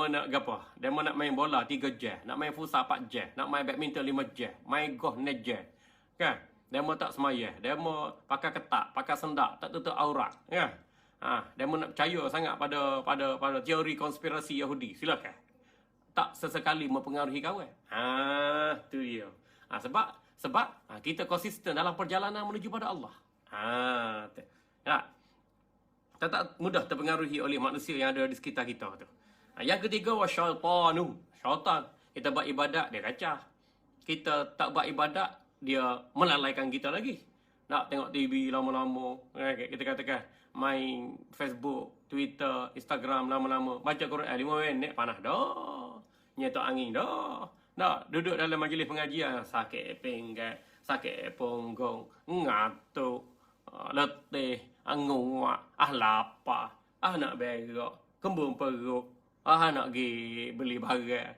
nak apa? Demo nak main bola 3 jam, nak main futsal 4 jam, nak main badminton 5 jam, main golf 4 jam. Kan? Demo tak semayah, demo pakai ketak, pakai sendak, tak tutup aurat, kan? Demo nak percaya sangat pada teori konspirasi Yahudi, silakan. Tak sesekali mempengaruhi kawan. Tu dia. Sebab kita konsisten dalam perjalanan menuju pada Allah. Tak mudah terpengaruhi oleh manusia yang ada di sekitar kita tu. Yang ketiga wasyaitanu, syaitan. Kita buat ibadat, dia kacau. Kita tak buat ibadat, dia melalaikan kita lagi. Nak tengok TV lama-lama, kita katakan main Facebook, Twitter, Instagram lama-lama, baca Quran 5 minit panas dah. Nyetok angin dah. Duduk dalam majlis pengajian sakit pinggang, sakit punggung, ngantuk, letih, nguak, lapar, nak berak, kembung perut, nak pergi beli barang.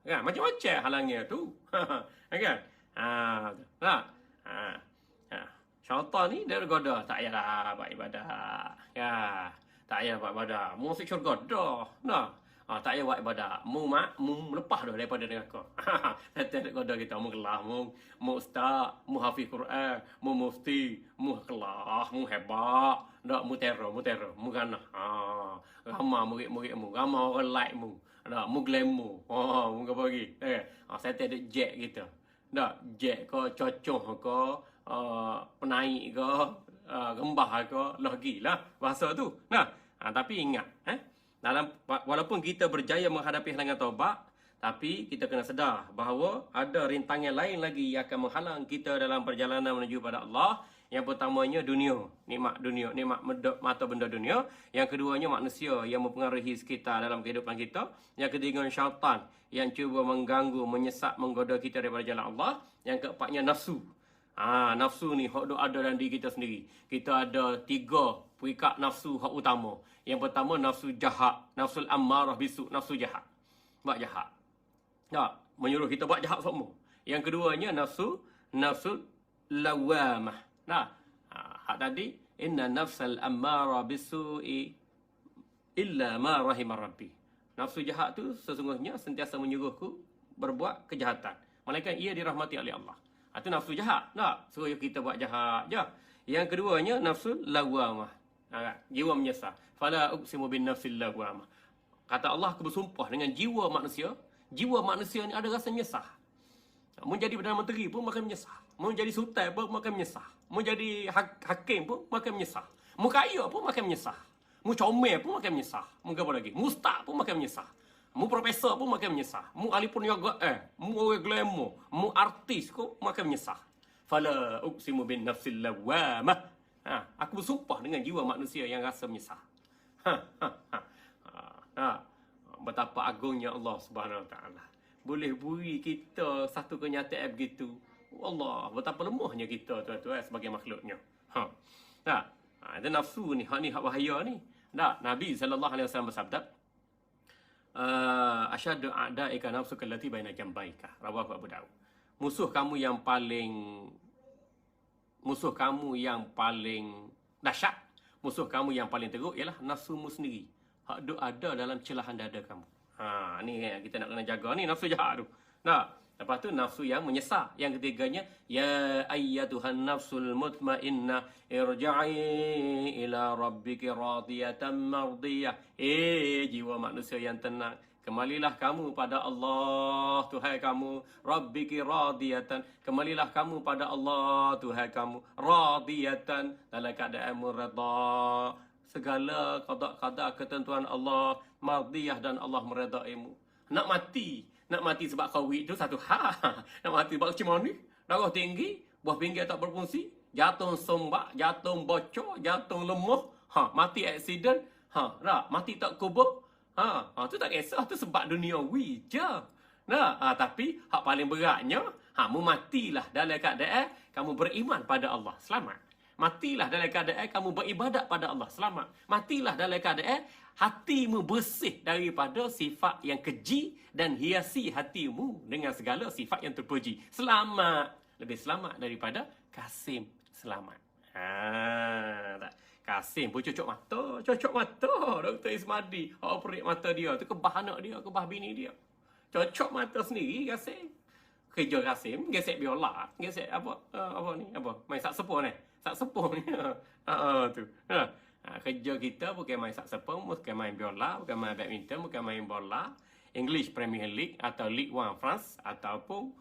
Kan? Macam-macam halangnya tu. Kan? Syaitan ni dia goda, tak payahlah buat ibadat. Ya, tak payah buat ibadat. Mu masuk syurga dah. Tak payah buat ibadat. Mu lepas dah daripada neraka. Tetap goda kita, mu kelah, mu ustaz, mu hafiz Quran, mu mufti, mu kelah, mu hebat. Dak mu terror, mu ganah. Ramah murid-murid mu, ramah orang like mu. Dak mu glamour. Mu apa lagi? Saya ada jet kita. Tak, jet ke, cocoh ke, penaik ke, rembah ke, lagi lah bahasa tu. Tapi ingat, walaupun kita berjaya menghadapi halangan taubat, tapi kita kena sedar bahawa ada rintangan lain lagi yang akan menghalang kita dalam perjalanan menuju pada Allah. Yang pertamanya dunia, nikmat mata benda dunia. Yang keduanya manusia yang mempengaruhi sekitar dalam kehidupan kita. Yang ketiganya syaitan yang cuba mengganggu, menyesat, menggoda kita daripada jalan Allah. Yang keempatnya nafsu. Nafsu ni hak ada dalam diri kita sendiri. Kita ada 3 perikat nafsu hak utama. Yang pertama nafsu jahat, nafsul ammarah bisu, nafsu jahat. Buat jahat. Menyuruh kita buat jahat semua. Yang keduanya nafsu lawamah. Hak tadi inna nafsal ammara bisu'i illa ma rahimar rabbi. Nafsu jahat tu sesungguhnya sentiasa menyuruhku berbuat kejahatan, melainkan ia dirahmati oleh Allah. Itu nafsu jahat. Suruh kita buat jahat je. Yang keduanya nafsu lawamah. Jiwa menyesal. Fala uqsimu bin nafsil lawamah. Kata Allah, aku bersumpah dengan jiwa manusia. Jiwa manusia ni ada rasa menyesal. Mau jadi Perdana Menteri pun makan menyesal. Mau jadi sultan pun makan menyesal. Mau jadi hakim pun makan menyesal. Mau kaya pun makan menyesal. Mu comel pun makin menyesal. Mu apa lagi? Mu ustaz pun makin menyesal. Mu profesor pun makin menyesal. Mu ahli perniagaan, mu orang glamour, mu artis kok makin menyesal. Fala uqsimu bin nafsil lawamah. Aku bersumpah dengan jiwa manusia yang rasa menyesal. Betapa agungnya Allah Subhanahu Wa Taala. Boleh beri kita satu kenyataan begitu. Allah, betapa lemahnya kita tuan-tuan sebagai makhluknya. Ada nafsu ni, hak bahaya ni. Nabi SAW bersabda, asyadu a'daika nafsuka allati baina jambaika. Rawahu Abu Daud. Musuh kamu yang paling dahsyat, musuh kamu yang paling teruk ialah nafsumu sendiri. Hak duk ada dalam celahan dada kamu. Ni kita nak kena jaga ni nafsu jahat tu. Lepas tu nafsu yang menyesal. Yang ketiganya, ya ayyatuhan nafsul mutmainnah irja'i ila rabbiki radiyatan mardiyah. Jiwa manusia yang tenang, kemalilah kamu pada Allah Tuhan kamu, rabbiki radiyatan, kemalilah kamu pada Allah Tuhan kamu, radiyatan, dalam keadaan redha segala qada ketentuan Allah, mardiyah, dan Allah meredaimu. Nak mati sebab COVID tu satu hal. Nak mati sebab macam mana ni? Darah tinggi, buah pinggir tak berfungsi, jantung sombak, jantung bocor, jantung lemah, mati aksiden, mati tak kubur. Tu tak kisah, tu sebab duniawi je. Tapi hak paling beratnya, mu matilah dalam keadaan kamu beriman pada Allah, selamat. Matilah dalam keadaan kamu beribadat pada Allah, selamat. Matilah dalam keadaan hatimu bersih daripada sifat yang keji dan hiasi hatimu dengan segala sifat yang terpuji. Selamat. Lebih selamat daripada Kasim selamat. Kasim pun cocok mata. Dr. Ismadi, operate mata dia tu, kebah anak dia, kebah bini dia. Cocok mata sendiri Kasim. Kerja Kasim, gesek biola, gesek apa main saksepon saksepon ni. Tu. Kerja kita bukan main saksepon, bukan main biola, bukan main badminton, bukan main bola, English Premier League atau Ligue 1 France, ataupun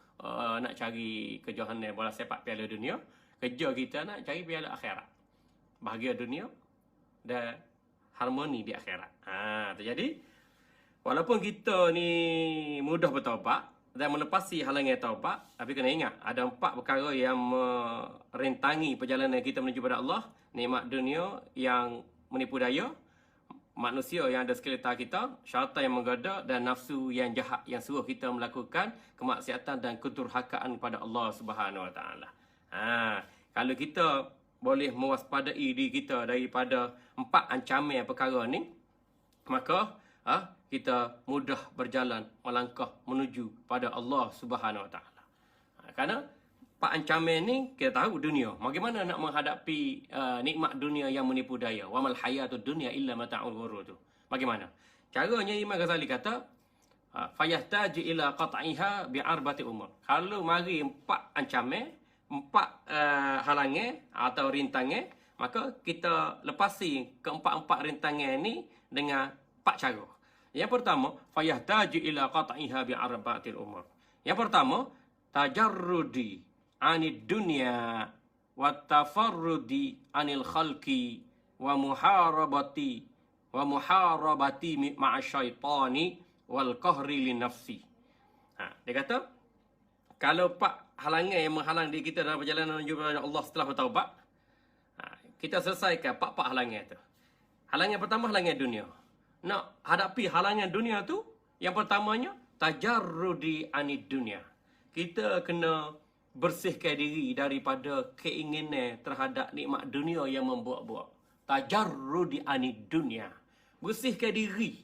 nak cari kejohanan bola sepak Piala Dunia. Kerja kita nak cari piala akhirat, bahagia dunia dan harmoni di akhirat. Jadi walaupun kita ni mudah bertaubat dan melepasi halangan taubat, tapi kena ingat ada 4 perkara yang merintangi perjalanan kita menuju pada Allah. Nikmat dunia yang menipu daya, manusia yang ada sekitar kita, syaitan yang menggoda, dan nafsu yang jahat yang suruh kita melakukan kemaksiatan dan kedurhakaan kepada Allah Subhanahu Wa Taala. Kalau kita boleh mewaspadai diri kita daripada 4 ancaman perkara ni, maka kita mudah berjalan melangkah menuju pada Allah Subhanahu Wa Taala. Kerana 4 ancaman ni kita tahu dunia. Bagaimana nak menghadapi nikmat dunia yang menipu daya? Wa mal hayatud dunya illa mata'ul ghurur tu. Bagaimana? Caranya Imam Ghazali kata, fayahtaju ila qat'iha bi arba'ati umur. Kalau mari 4 ancaman, 4 halangan atau rintangan, maka kita lepasi ke-4 rintangan ni dengan 4 cara. Yang pertama, fayahtaju ila qat'iha bi arba'atil umur. Yang pertama, tajarrudi anid dunya wa tafarrudi anil khalqi wa muharabati ma'asyaitani wal qahri li nafsi. Dia kata, kalau 4 halangan yang menghalang diri kita dalam perjalanan menuju kepada Allah setelah bertaubat, kita selesaikan 4 halangan tu. Halangan pertama, halangan dunia. Nak hadapi halangan dunia tu, yang pertamanya tajarrudi anid dunia. Kita kena bersihkan diri daripada keinginan terhadap nikmat dunia yang membuat-buat. Tajarrudi anid dunia. Bersihkan diri,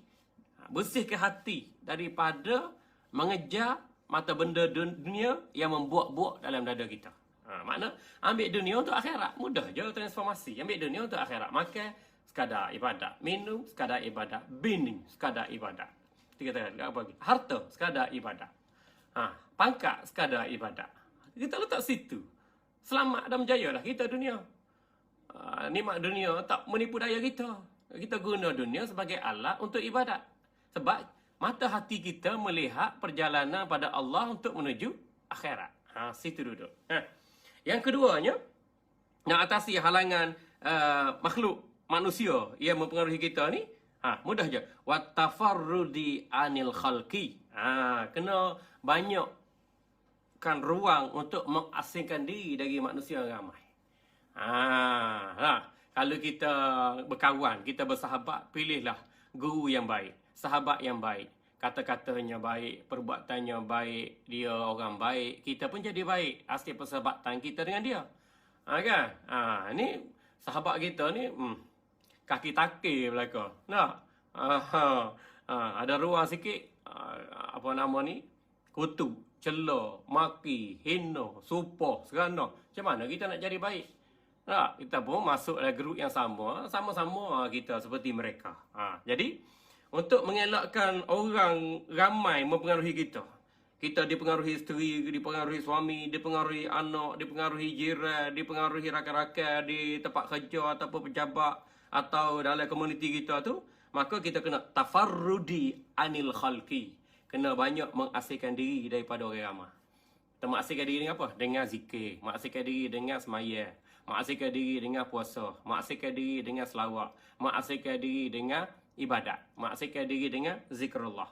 bersihkan hati daripada mengejar mata benda dunia yang membuat-buat dalam dada kita. Makna ambil dunia untuk akhirat, mudah je transformasi. Ambil dunia untuk akhirat, makan sekadar ibadat, minum sekadar ibadat, bini sekadar ibadat. Kita kata apa lagi? Harta sekadar ibadat. Pangkat sekadar ibadat. Kita letak situ. Selamat dan berjaya lah kita dunia. Nikmat dunia tak menipu daya kita. Kita guna dunia sebagai alat untuk ibadat. Sebab mata hati kita melihat perjalanan pada Allah untuk menuju akhirat. Situ duduk. Yang keduanya, nak atasi halangan makhluk manusia yang mempengaruhi kita ni, mudah je. Wattafarrudi anil khalqi. Kena banyakkan ruang untuk mengasingkan diri dari manusia ramai. Kalau kita berkawan, kita bersahabat, pilihlah guru yang baik, sahabat yang baik. Kata-katanya baik, perbuatannya baik, dia orang baik, kita pun jadi baik. Hasil persahabatan kita dengan dia. Kan? Ni sahabat kita ni kaki takir belaka. Nak? Ada ruang sikit, apa nama ni? Kutuk, celah, maki, hina, supoh, serana. Macam mana kita nak jadi baik? Tak, kita pun masuk dalam grup yang sama-sama kita seperti mereka. Jadi, untuk mengelakkan orang ramai mempengaruhi kita. Kita dipengaruhi isteri, dipengaruhi suami, dipengaruhi anak, dipengaruhi jiran, dipengaruhi rakan-rakan di tempat kerja ataupun pejabat atau dalam komuniti kita tu, maka kita kena tafarrudi anil khalqi. Kena banyak mengasingkan diri daripada orang ramai. Kita mengasingkan diri dengan apa? Dengan zikir, mengasingkan diri dengan semayang, mengasingkan diri dengan puasa, mengasingkan diri dengan selawat, mengasingkan diri dengan ibadat, mengasingkan diri dengan zikrullah.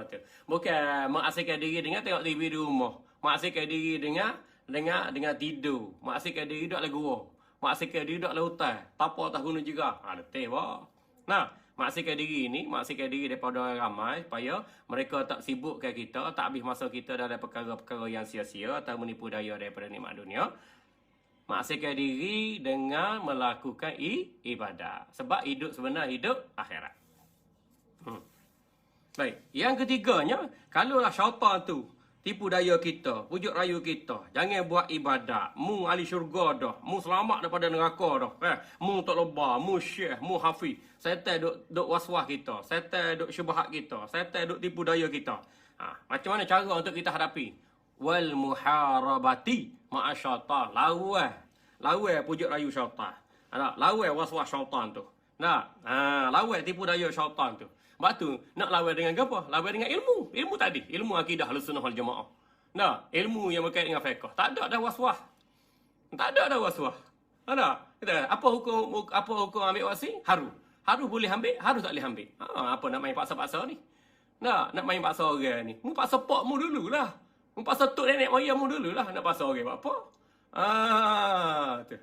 Tu. Bukan mengasingkan diri dengan tengok TV di rumah, mengasingkan diri dengan tidur, mengasingkan diri duduk dalam gua, mengasingkan diri duduk dalam hutan, tapa atas gunung juga. Letih bah. Mengasingkan diri ni, mengasingkan diri daripada orang ramai supaya mereka tak sibukkan kita, tak habis masa kita dalam perkara-perkara yang sia-sia atau menipu daya daripada nikmat dunia. Mengasingkan diri dengan melakukan ibadah. Sebab hidup sebenar hidup akhirat. Baik. Yang ketiganya, kalaulah syaitan tu tipu daya kita, pujuk rayu kita, jangan buat ibadat, mu ahli syurga dah, mu selamat daripada neraka dah, mu tak lebah, mu syekh, mu hafiz, syaitan duk waswas kita, syaitan duk syubhat kita, syaitan duk tipu daya kita. Macam mana cara untuk kita hadapi? Wal muharabati ma'asyaitan. Lawan pujuk rayu syaitan. Lawan waswas syaitan tu. Lawan tipu daya syaitan tu. Sebab tu, nak lawan dengan apa? Lawan dengan ilmu. Ilmu tadi. Ilmu akidah Ahlussunnah wal Jamaah. Ilmu yang berkait dengan fiqh. Tak ada dah waswas. Tak ada dah waswas. Ada. Apa hukum ambil wasi? Haru. Haru boleh ambil, haru tak boleh ambil. Apa nak main paksa-paksa ni? Nak main paksa orang ni. Mu paksa pak mu dululah. Mu paksa tok nenek moyang mu dululah. Nak paksa orang buat apa? Tu.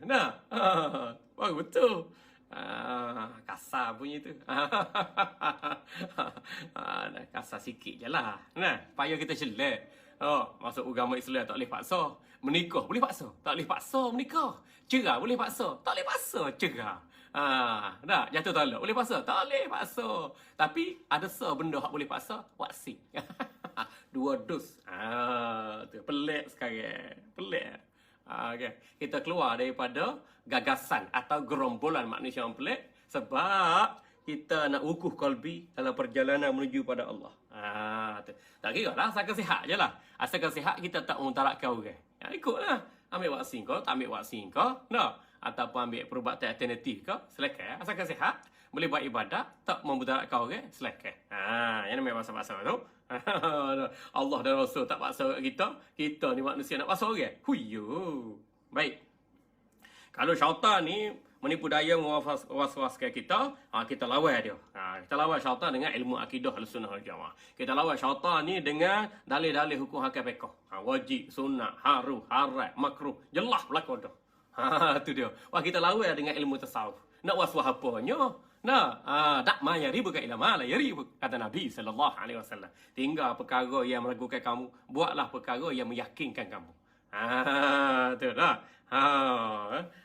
Baru betul. Kasar bunyi tu. Kasar sikit je lah. Supaya kita selek. Masuk agama Islam tak boleh paksa. Menikah boleh paksa. Tak boleh paksa menikah. Cerai boleh paksa. Tak boleh paksa cerai. Jatuh talak boleh paksa. Tak boleh paksa. Tapi ada benda hak boleh paksa. Waksi. 2 dos. Tu pelik sekarang. Pelik. Okay. Kita keluar daripada gagasan atau gerombolan manusia yang pelik sebab kita nak ukuh qalbi dalam perjalanan menuju pada Allah. Tak kira lah, asalkan sihat je lah. Asalkan sihat, kita tak mengutarakkan orang. Ikutlah. Ambil vaksin kau, tak ambil vaksin kau. Ataupun ambil perubatan alternatif kau, silakan. Asalkan sihat, boleh buat ibadat, tak memutarakkan orang, silakan. Yang namanya pasal-pasal tu. Allah dan Rasul tak paksa kita. Kita ni manusia nak paksa orang. Huyo. Baik. Kalau syaitan ni menipu daya was-waskan kita, kita lawan dia. Kita lawan syaitan dengan ilmu akidah Ahlussunnah wal Jamaah. Kita lawan syaitan ni dengan dalil-dalil hukum hakam fiqh. Wajib, sunnah, haram, makruh. Jelas berlaku dah. Tu dia. Kita lawan dengan ilmu tasawuf. Nak was-was apanya? Tak maya ribu ka ila ma la yaribu, kata Nabi sallallahu alaihi wasallam. Tinggal perkara yang meragukan kamu, buatlah perkara yang meyakinkan kamu. Tu dah.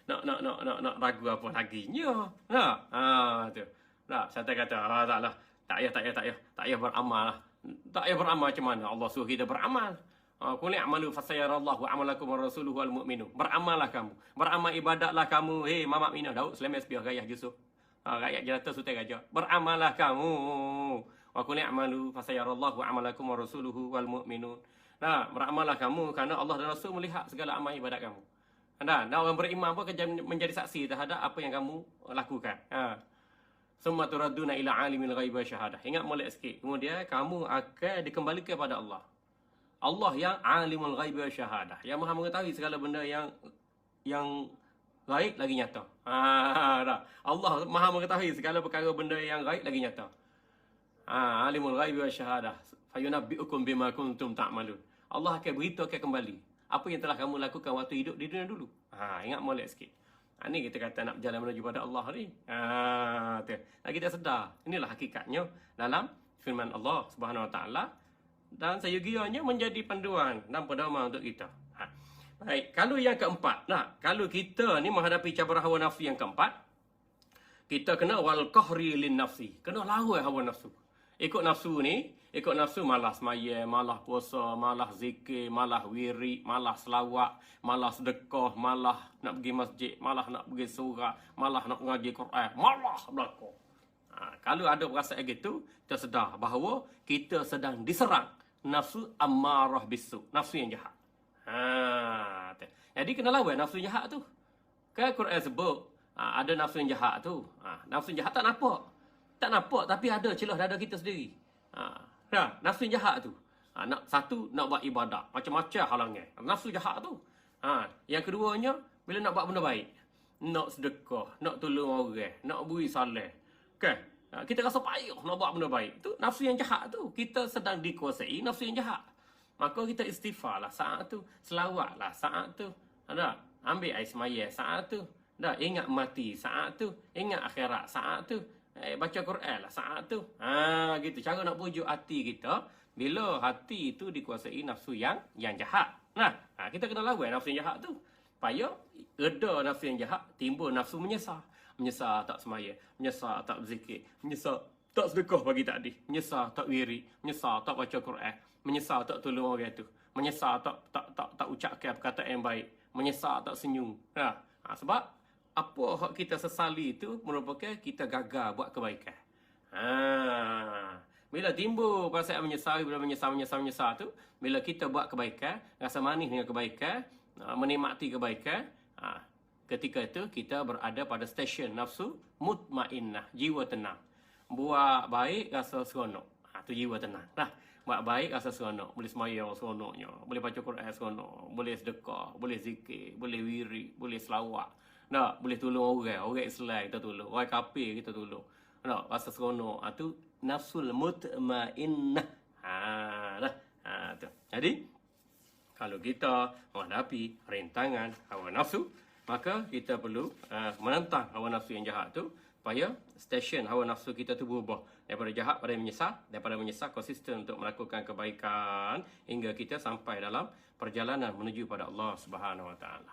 Nak ragu apa laginya. Tu. Saya kata taklah. Tak payah beramal lah. Tak payah beramal macam mana? Allah suruh kita beramal. Qul i'malu fasayarallahu amalakum wa rasuluhu wal mu'minun. Beramallah kamu. Beramal ibadatlah kamu. Hei mamak minah Daud Sulaiman Spiah Gayah Yusuf. Rakyat jelata Sultan Raja. Beramallah kamu. Wa qul i'malu fasayarallahu amalakum wa rasuluhu wal mu'minun. Beramallah kamu kerana Allah dan Rasul melihat segala amal ibadat kamu. Dan orang beriman pun akan menjadi saksi terhadap apa yang kamu lakukan. Summa turadduna ila alimil ghaibi syahadah. Ingat molek sikit. Kemudian kamu akan dikembalikan kepada Allah. Allah yang alimul ghaibi syahadah, yang Maha mengetahui segala benda yang gaib lagi nyata. Dah. Allah Maha mengetahui segala perkara benda yang gaib lagi nyata. Alimul ghaibi wasyahadah. Fayunabbi'ukum bima kuntum ta'malun. Allah akan beritahu kembali apa yang telah kamu lakukan waktu hidup di dunia dulu. Ingat molek sikit. Ni kita kata nak berjalan menuju pada Allah ni. Kita sedar. Inilah hakikatnya dalam firman Allah Subhanahu Wa Taala, dan seyogianya menjadi panduan dan pedoman untuk kita. Baik, kalau yang keempat, kalau kita ni menghadapi cabaran hawa nafsu yang keempat, kita kena wal qahri lin nafsi. Kena lawan hawa nafsu. Ikut nafsu malas semaya, malas puasa, malas zikir, malas wirid, malas selawat, malas sedekah, malas nak pergi masjid, malas nak pergi surau, malas nak mengaji Quran, malas belaka. Kalau ada perasaan gitu, kita sedar bahawa kita sedang diserang nafsu ammarah bisu, nafsu yang jahat. Jadi kena lawan nafsu jahat tu. Kan Quran sebut ada nafsu yang jahat tu. Nafsu jahat tak nampak tapi ada celah dada kita sendiri. Nafsu yang jahat tu. Satu, nak buat ibadat. Macam-macam halangnya. Nafsu jahat tu. Yang keduanya, bila nak buat benda baik. Nak sedekah, nak tolong orang, nak beri salah. Kan? Kita rasa payah nak buat benda baik. Tu nafsu yang jahat tu. Kita sedang dikuasai nafsu yang jahat. Maka kita istighfar lah saat tu. Selawat lah saat tu. Ambil air semaya saat tu. Ingat mati saat tu. Ingat akhirat saat tu. Baca Quran lah saat tu. Gitu. Cara nak pujuk hati kita bila hati itu dikuasai nafsu yang jahat. Kita kena lawan nafsu yang jahat tu. Supaya reda nafsu yang jahat, timbul nafsu menyesal. Menyesal tak semaya, menyesal tak berzikir, menyesal tak sedekah pagi tadi, menyesal tak wirid, menyesal tak baca Quran, menyesal tak tolong orang tu, menyesal tak ucapkan perkataan yang baik, menyesal tak senyum. Sebab apa yang kita sesali itu merupakan kita gagal buat kebaikan. Bila timbul perasaan menyesal, bila menyesal tu, bila kita buat kebaikan, rasa manis dengan kebaikan, menikmati kebaikan, ketika itu kita berada pada stesen nafsu mutmainnah, jiwa tenang. Buat baik rasa seronok. Tu jiwa tenang. Buat baik rasa seronok. Boleh semayang seronoknya, boleh baca Quran seronok, boleh sedekah, boleh zikir, boleh wirid, boleh selawat. Boleh tolong orang Islam kita tolong, orang kafir kita tolong. Rasa seronok. Tu nafsul mutmainnah. Tu. Jadi kalau kita menghadapi rintangan hawa nafsu, maka kita perlu menentang hawa nafsu yang jahat tu supaya stesen hawa nafsu kita tu berubah daripada jahat pada menyesal, daripada menyesal konsisten untuk melakukan kebaikan hingga kita sampai dalam perjalanan menuju pada Allah Subhanahu Wa Taala.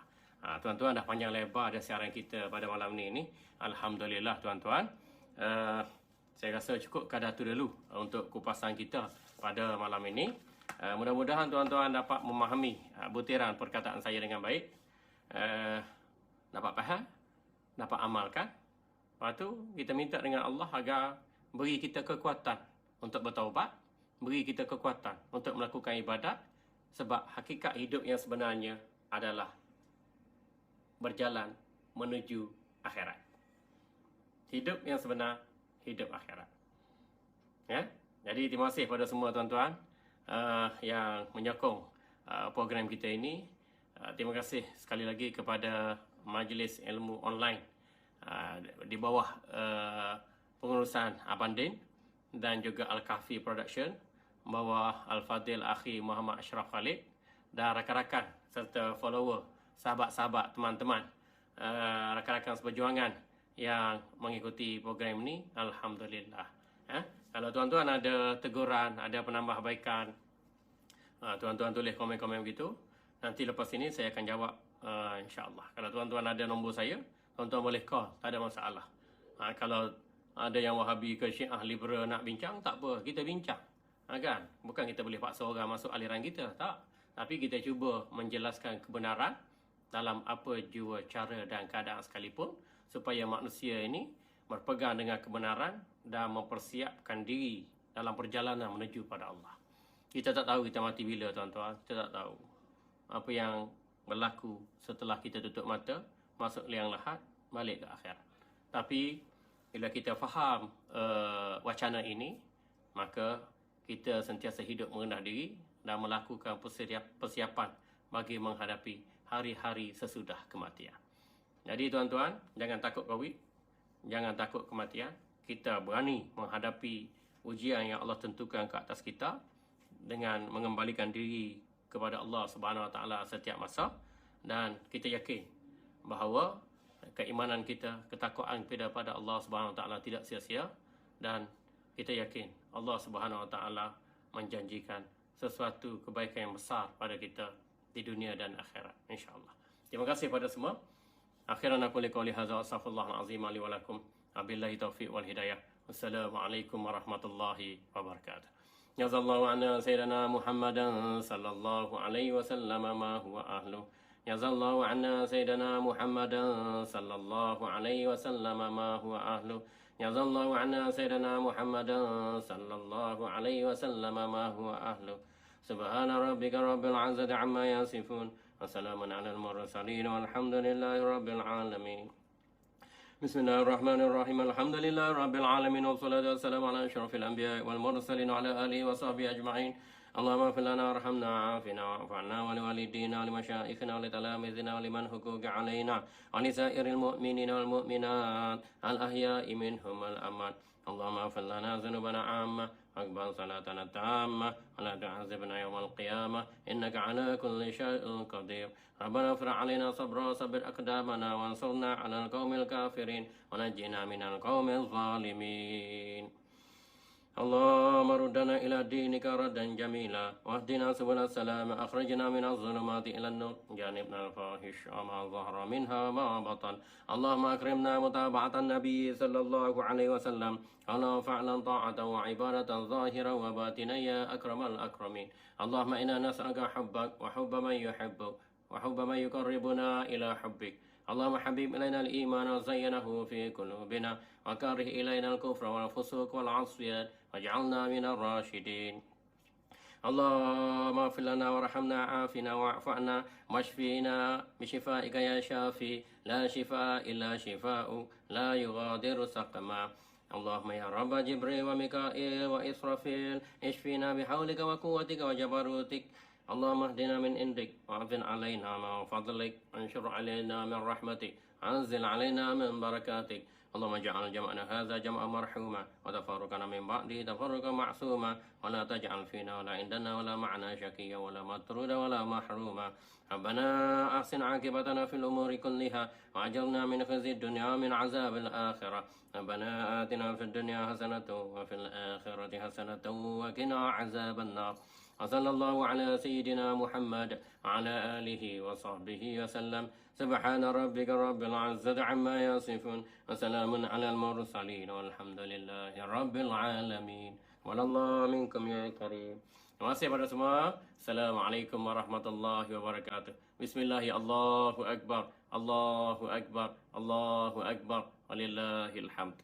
Tuan-tuan, dah panjang lebar dah siaran kita pada malam ni. Alhamdulillah tuan-tuan. Saya rasa cukup kadar tu dulu untuk kupasan kita pada malam ini. Mudah-mudahan tuan-tuan dapat memahami butiran perkataan saya dengan baik. Dapat faham, dapat amalkan. Lepas tu kita minta dengan Allah agar beri kita kekuatan untuk bertaubat, beri kita kekuatan untuk melakukan ibadat, sebab hakikat hidup yang sebenarnya adalah berjalan menuju akhirat. Hidup yang sebenar, hidup akhirat. Jadi terima kasih pada semua tuan-tuan yang menyokong program kita ini. Terima kasih sekali lagi kepada Majlis Ilmu Online di bawah pengurusan Abang Din dan juga Al-Kahfi Production, bawah Al-Fadil Akhi Muhammad Ashraf Khalid dan rakan-rakan serta follower, sahabat-sahabat, teman-teman, rakan-rakan seperjuangan yang mengikuti program ini. Alhamdulillah. Kalau tuan-tuan ada teguran, ada penambahbaikan, tuan-tuan tulis komen-komen begitu. Nanti lepas ini saya akan jawab, insya-Allah. Kalau tuan-tuan ada nombor saya, tuan-tuan boleh call, tak ada masalah. Kalau ada yang Wahabi ke Syiah liberal nak bincang, tak apa, kita bincang. Kan? Bukan kita boleh paksa orang masuk aliran kita, tak. Tapi kita cuba menjelaskan kebenaran dalam apa jua cara dan keadaan sekalipun, supaya manusia ini berpegang dengan kebenaran dan mempersiapkan diri dalam perjalanan menuju pada Allah. Kita tak tahu kita mati bila, tuan-tuan. Kita tak tahu apa yang berlaku setelah kita tutup mata, masuk liang lahat, balik ke akhirat. Tapi bila kita faham wacana ini, maka kita sentiasa hidup merendah diri dan melakukan persiapan bagi menghadapi hari-hari sesudah kematian. Jadi tuan-tuan, jangan takut Covid, jangan takut kematian. Kita berani menghadapi ujian yang Allah tentukan ke atas kita dengan mengembalikan diri kepada Allah Subhanahu Wa Taala setiap masa, dan kita yakin bahawa keimanan kita, ketakwaan kita pada Allah Subhanahu Wa Taala tidak sia-sia, dan kita yakin Allah Subhanahu Wa Taala menjanjikan sesuatu kebaikan yang besar pada kita di dunia dan akhirat, insya-Allah. Terima kasih pada semua. Akhiran aku liqauli hadza astaghfirullahal azim li wa lakum. Wabillahi taufiq wal hidayah. Wassalamualaikum warahmatullahi wabarakatuh. Jazallahu anna sayyidina Muhammadan sallallahu alaihi wasallam ma huwa ahlu. Jazallahu anna sayyidina Muhammadan sallallahu alaihi wasallam ma huwa ahlu. Jazallahu anna sayyidina Muhammadan sallallahu alaihi wasallam ma huwa ahlu. Subhana rabbika rabbil izzati amma yasifun. Wassalamun alal mursalin walhamdulillahi rabbil alamin. Bismillahirrahmanirrahim. Alhamdulillahi rabbil alamin wassalatu wassalamu ala asyrafil anbiya'i wal mursalin wa ala alihi wa sahbihi ajma'in. Allahumma ighfir lana warhamna wa'afina wa'fu 'anna wa liwalidina wa limasyayikhina wa litalamizina wa liman huquqa 'alaina wa lisairil mu'minina wal mu'minat al ahya'i minhum wal amwat. Allahumma ighfir lana dhunubana 'amma أقبل صلاتنا التامة ولا تعذبنا يوم القيامة إنك على كل شيء قدير. ربنا افرح علينا صبرا وصبر أقدامنا وانصرنا على القوم الكافرين ونجنا من القوم الظالمين. اللهم ردنا إلى دينك ردا جميلا واهدنا سبل السلام أخرجنا من الظلمات إلى النور جانبنا الفاحش وما ظهر منها وما بطن. اللهم أكرمنا متابعة النبي صلى الله عليه وسلم. اللهم فعلا طاعة وعبادة ظاهرة وباطنة يا أكرم الأكرمين. اللهم إنا نسألك حبك وحب من يحبك وحب من يقربنا إلى حبك. اللهم حبيب إلينا الإيمان وزينه في قلوبنا وكره إلينا الكفر والفسوق والعصيان واجعلنا من الراشدين. اللهم اغفر لنا وارحمنا عافنا واعف عنا واشفينا بشفائك يا شافي لا شفاء إلا شفاء لا يغادر سقما. اللهم يا رب جبريل وميكائيل وإسرافيل اشفينا بحولك وقوتك وجبروتك. اللهم اهدنا من عندك واعفنا علينا من فضلك وانشر علينا من رحمتك وانزل علينا من بركاتك. اللهم اجعل جمعنا هذا جمعا مرحوما وتفرقنا من بعده تفرقا معصوما ولا تجعل فينا ولا عندنا ولا معنا شقيا ولا مطرودا ولا محروما. ربنا احسن عاقبتنا في الامور كلها واجرنا من خزي الدنيا ومن عذاب الاخره. ربنا آتنا في الدنيا حسنة وفي الآخرة حسنة وقنا عذاب النار. وصلى الله على سيدنا محمد وعلى آله وصحبه وسلم. سبحان ربك رب العزة عما يصفون وسلام على المرسلين والحمد لله رب العالمين. والله منكم يا كريم. Terima kasih pada semua. Assalamualaikum warahmatullahi wabarakatuh. Bismillahi Allahu Akbar. Allahu Akbar. Allahu Akbar. Walillahil hamd.